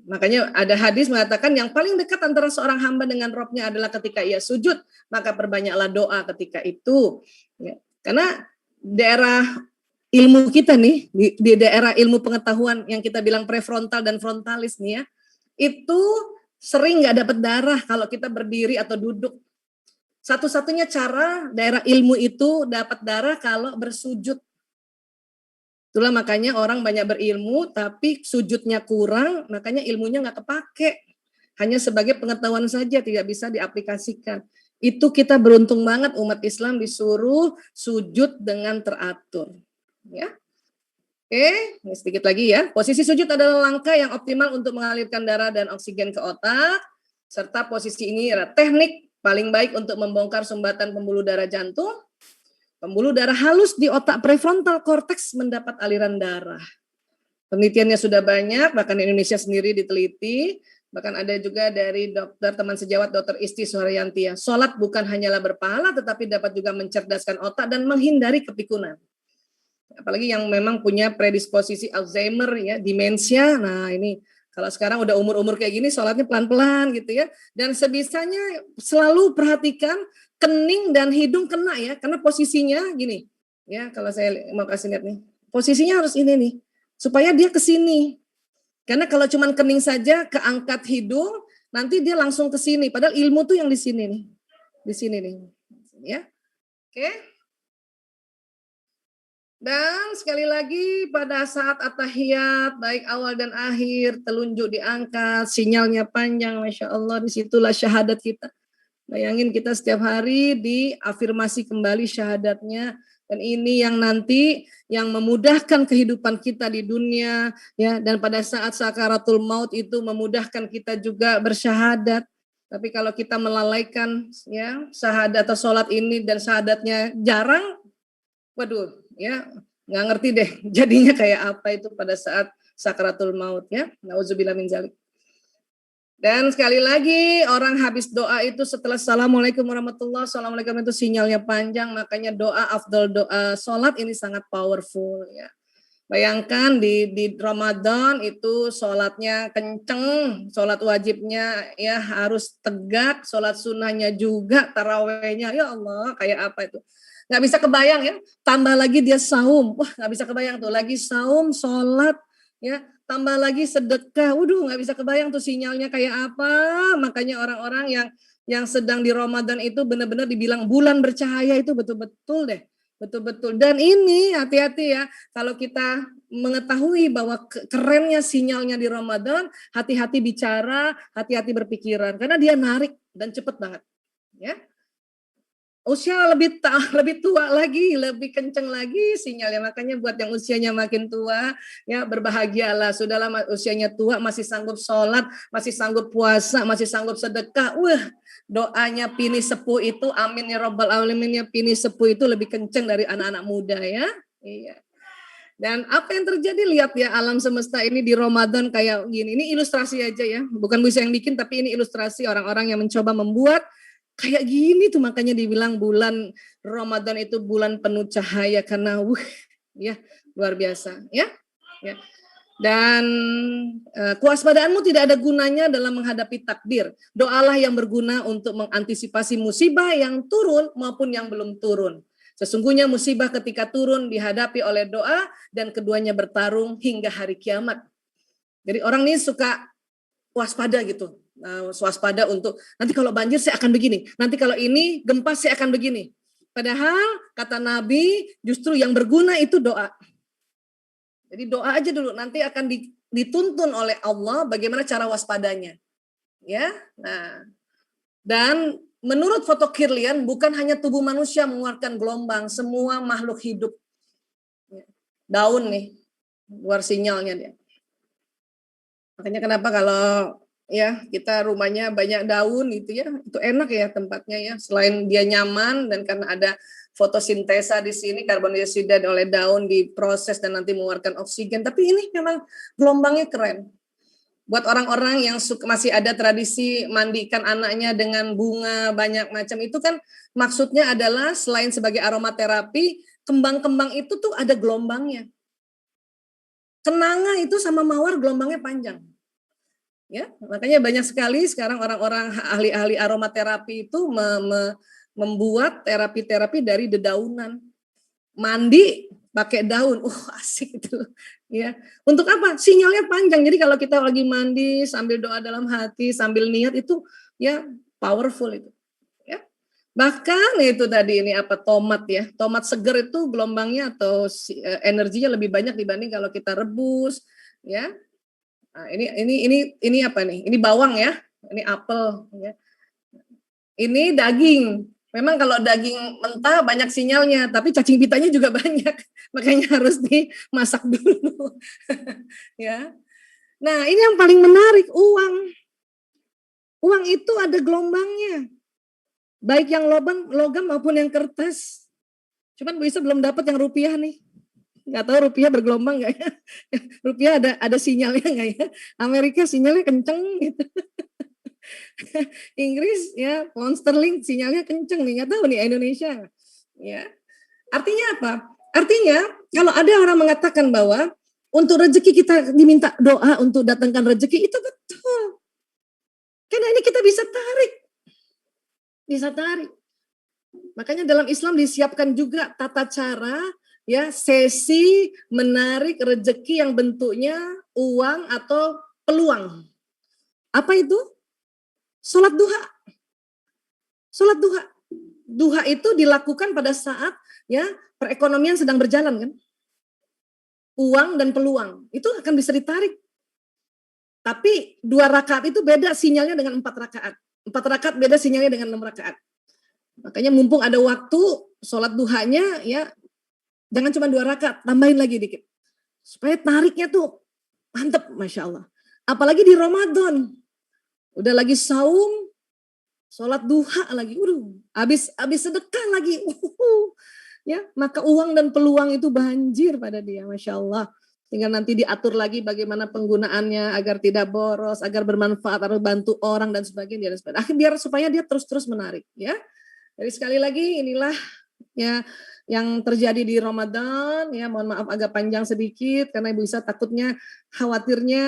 makanya ada hadis mengatakan yang paling dekat antara seorang hamba dengan Robnya adalah ketika ia sujud, maka perbanyaklah doa ketika itu. Ya. Karena daerah ilmu kita nih, di daerah ilmu pengetahuan yang kita bilang prefrontal dan frontalis nih ya, itu sering nggak dapat darah kalau kita berdiri atau duduk. Satu-satunya cara daerah ilmu itu dapat darah kalau bersujud. Itulah makanya orang banyak berilmu tapi sujudnya kurang, makanya ilmunya nggak kepake. Hanya sebagai pengetahuan saja, tidak bisa diaplikasikan. Itu kita beruntung banget umat Islam disuruh sujud dengan teratur. Ya. Oke, ini sedikit lagi ya. Posisi sujud adalah langkah yang optimal untuk mengalirkan darah dan oksigen ke otak, serta posisi ini adalah teknik paling baik untuk membongkar sumbatan pembuluh darah jantung. Pembuluh darah halus di otak prefrontal cortex mendapat aliran darah. Penelitiannya sudah banyak, bahkan di Indonesia sendiri diteliti. Bahkan ada juga dari dokter teman sejawat Dr. Isti Suharyanti. Sholat bukan hanyalah berpahala, tetapi dapat juga mencerdaskan otak dan menghindari kepikunan. Apalagi yang memang punya predisposisi Alzheimer, ya, demensia. Nah ini kalau sekarang udah umur-umur kayak gini, sholatnya pelan-pelan gitu ya. Dan sebisanya selalu perhatikan kening dan hidung kena ya, karena posisinya gini. Ya, kalau saya mau kasih lihat nih. Posisinya harus ini nih, supaya dia ke sini. Karena kalau cuman kening saja keangkat hidung, nanti dia langsung ke sini. Padahal ilmu tuh yang di sini nih. Di sini nih. Ya. Oke. Dan sekali lagi pada saat at-tahiyat, baik awal dan akhir, telunjuk diangkat, sinyalnya panjang, Masya Allah, disitulah syahadat kita. Bayangin kita setiap hari diafirmasi kembali syahadatnya, dan ini yang nanti yang memudahkan kehidupan kita di dunia, ya. Dan pada saat sakaratul maut itu memudahkan kita juga bersyahadat. Tapi kalau kita melalaikan ya syahadat atau sholat ini dan syahadatnya jarang, waduh, ya nggak ngerti deh jadinya kayak apa itu pada saat sakaratul maut ya. Nauzubillah min dzalik. Dan sekali lagi orang habis doa itu setelah assalamualaikum warahmatullahi, assalamualaikum itu sinyalnya panjang, makanya doa afdal doa sholat ini sangat powerful ya. Bayangkan di Ramadan itu sholatnya kenceng, sholat wajibnya ya harus tegak, sholat sunnahnya juga, tarawehnya ya Allah kayak apa itu. Nggak bisa kebayang ya, tambah lagi dia saum, wah nggak bisa kebayang tuh, lagi saum, sholat, ya tambah lagi sedekah, waduh nggak bisa kebayang tuh sinyalnya kayak apa. Makanya orang-orang yang sedang di Ramadan itu benar-benar dibilang bulan bercahaya itu betul-betul deh, betul-betul. Dan ini hati-hati ya, kalau kita mengetahui bahwa kerennya sinyalnya di Ramadan, hati-hati bicara, hati-hati berpikiran, karena dia narik dan cepet banget, ya. Usia lebih tua lagi, lebih kenceng lagi sinyalnya. Makanya buat yang usianya makin tua, ya berbahagialah. Sudahlah usianya tua masih sanggup sholat, masih sanggup puasa, masih sanggup sedekah. Wah, doanya Pini Sepuh itu, amin ya robbal alamin, ya Pini Sepuh itu lebih kenceng dari anak-anak muda ya. Iya. Dan apa yang terjadi, lihat ya alam semesta ini di Ramadan kayak gini. Ini ilustrasi aja ya, bukan bisa yang bikin, tapi ini ilustrasi orang-orang yang mencoba membuat kayak gini tuh, makanya dibilang bulan Ramadan itu bulan penuh cahaya karena ya luar biasa ya. Ya. Dan kewaspadaanmu tidak ada gunanya dalam menghadapi takdir. Doalah yang berguna untuk mengantisipasi musibah yang turun maupun yang belum turun. Sesungguhnya musibah ketika turun dihadapi oleh doa dan keduanya bertarung hingga hari kiamat. Jadi orang ini suka waspada gitu. Waspada untuk nanti kalau banjir saya akan begini, nanti kalau ini gempa saya akan begini. Padahal kata Nabi justru yang berguna itu doa. Jadi doa aja dulu, nanti akan dituntun oleh Allah bagaimana cara waspadanya. Ya. Nah, dan menurut foto Kirlian bukan hanya tubuh manusia mengeluarkan gelombang, semua makhluk hidup. Daun nih, luar sinyalnya dia. Makanya kenapa kalau ya kita rumahnya banyak daun gitu ya, itu enak ya tempatnya ya, selain dia nyaman dan karena ada fotosintesa di sini, karbon dioksida oleh daun diproses dan nanti mengeluarkan oksigen, tapi ini memang gelombangnya keren. Buat orang-orang yang masih ada tradisi mandikan anaknya dengan bunga banyak macam, itu kan maksudnya adalah selain sebagai aromaterapi, kembang-kembang itu tuh ada gelombangnya. Kenanga itu sama mawar gelombangnya panjang. Ya, makanya banyak sekali sekarang orang-orang ahli-ahli aromaterapi itu membuat terapi-terapi dari dedaunan. Mandi pakai daun, asik itu. Ya, untuk apa? Sinyalnya panjang. Jadi kalau kita lagi mandi sambil doa dalam hati, sambil niat itu ya powerful itu. Ya. Bahkan itu tadi ini apa tomat ya. Tomat seger itu gelombangnya atau energinya lebih banyak dibanding kalau kita rebus, ya. Nah, ini apa nih? Ini bawang ya. Ini apel ya. Ini daging. Memang kalau daging mentah banyak sinyalnya, tapi cacing pitanya juga banyak. Makanya harus dimasak dulu. Ya. Nah, ini yang paling menarik, uang. Uang itu ada gelombangnya. Baik yang logam maupun yang kertas. Cuman Bu Isa belum dapat yang rupiah nih. Nggak tahu rupiah bergelombang nggak ya? Rupiah ada sinyalnya nggak ya? Amerika sinyalnya kenceng gitu. Inggris ya pound sterling sinyalnya kenceng nih, nggak tahu nih Indonesia. Ya, artinya apa? Artinya kalau ada orang mengatakan bahwa untuk rezeki kita diminta doa untuk datangkan rezeki itu betul. Karena ini kita bisa tarik. Makanya dalam Islam disiapkan juga tata cara ya sesi menarik rezeki yang bentuknya uang atau peluang. Apa itu? Sholat duha. Sholat duha. Duha itu dilakukan pada saat ya perekonomian sedang berjalan kan. Uang dan peluang itu akan bisa ditarik. Tapi 2 rakaat itu beda sinyalnya dengan 4 rakaat. 4 rakaat beda sinyalnya dengan 6 rakaat. Makanya mumpung ada waktu sholat duhanya ya jangan cuma 2 rakaat, tambahin lagi dikit. Supaya tariknya tuh mantep Masya Allah. Apalagi di Ramadan. Udah lagi saum, sholat duha lagi. Habis sedekah lagi. Ya, maka uang dan peluang itu banjir pada dia, Masya Allah. Tinggal nanti diatur lagi bagaimana penggunaannya agar tidak boros, agar bermanfaat, harus bantu orang dan sebagainya. Biar supaya dia terus menarik. Ya, jadi sekali lagi inilah ya yang terjadi di Ramadan. Ya, mohon maaf agak panjang sedikit karena Ibu Isa takutnya khawatirnya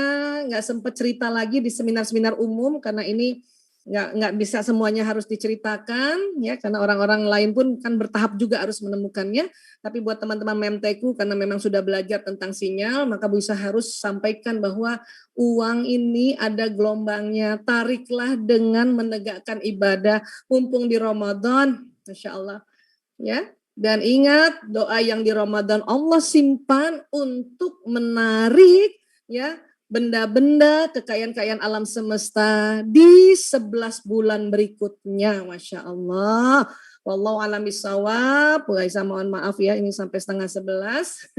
nggak sempat cerita lagi di seminar-seminar umum karena ini nggak bisa semuanya harus diceritakan ya karena orang-orang lain pun kan bertahap juga harus menemukannya. Tapi buat teman-teman Memteku karena memang sudah belajar tentang sinyal maka bisa harus sampaikan bahwa uang ini ada gelombangnya, tariklah dengan menegakkan ibadah mumpung di Ramadan, Masya Allah ya. Dan ingat doa yang di Ramadan Allah simpan untuk menarik ya benda-benda kekayaan-kekayaan alam semesta di 11 bulan berikutnya, Masya Allah. Wallahu a'lam bishawab. Bu Aisyah mohon maaf ya, ini sampai 10:30.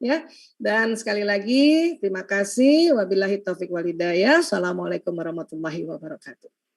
Ya, dan sekali lagi terima kasih. Wabillahi taufik wal hidayah. Assalamualaikum warahmatullahi wabarakatuh.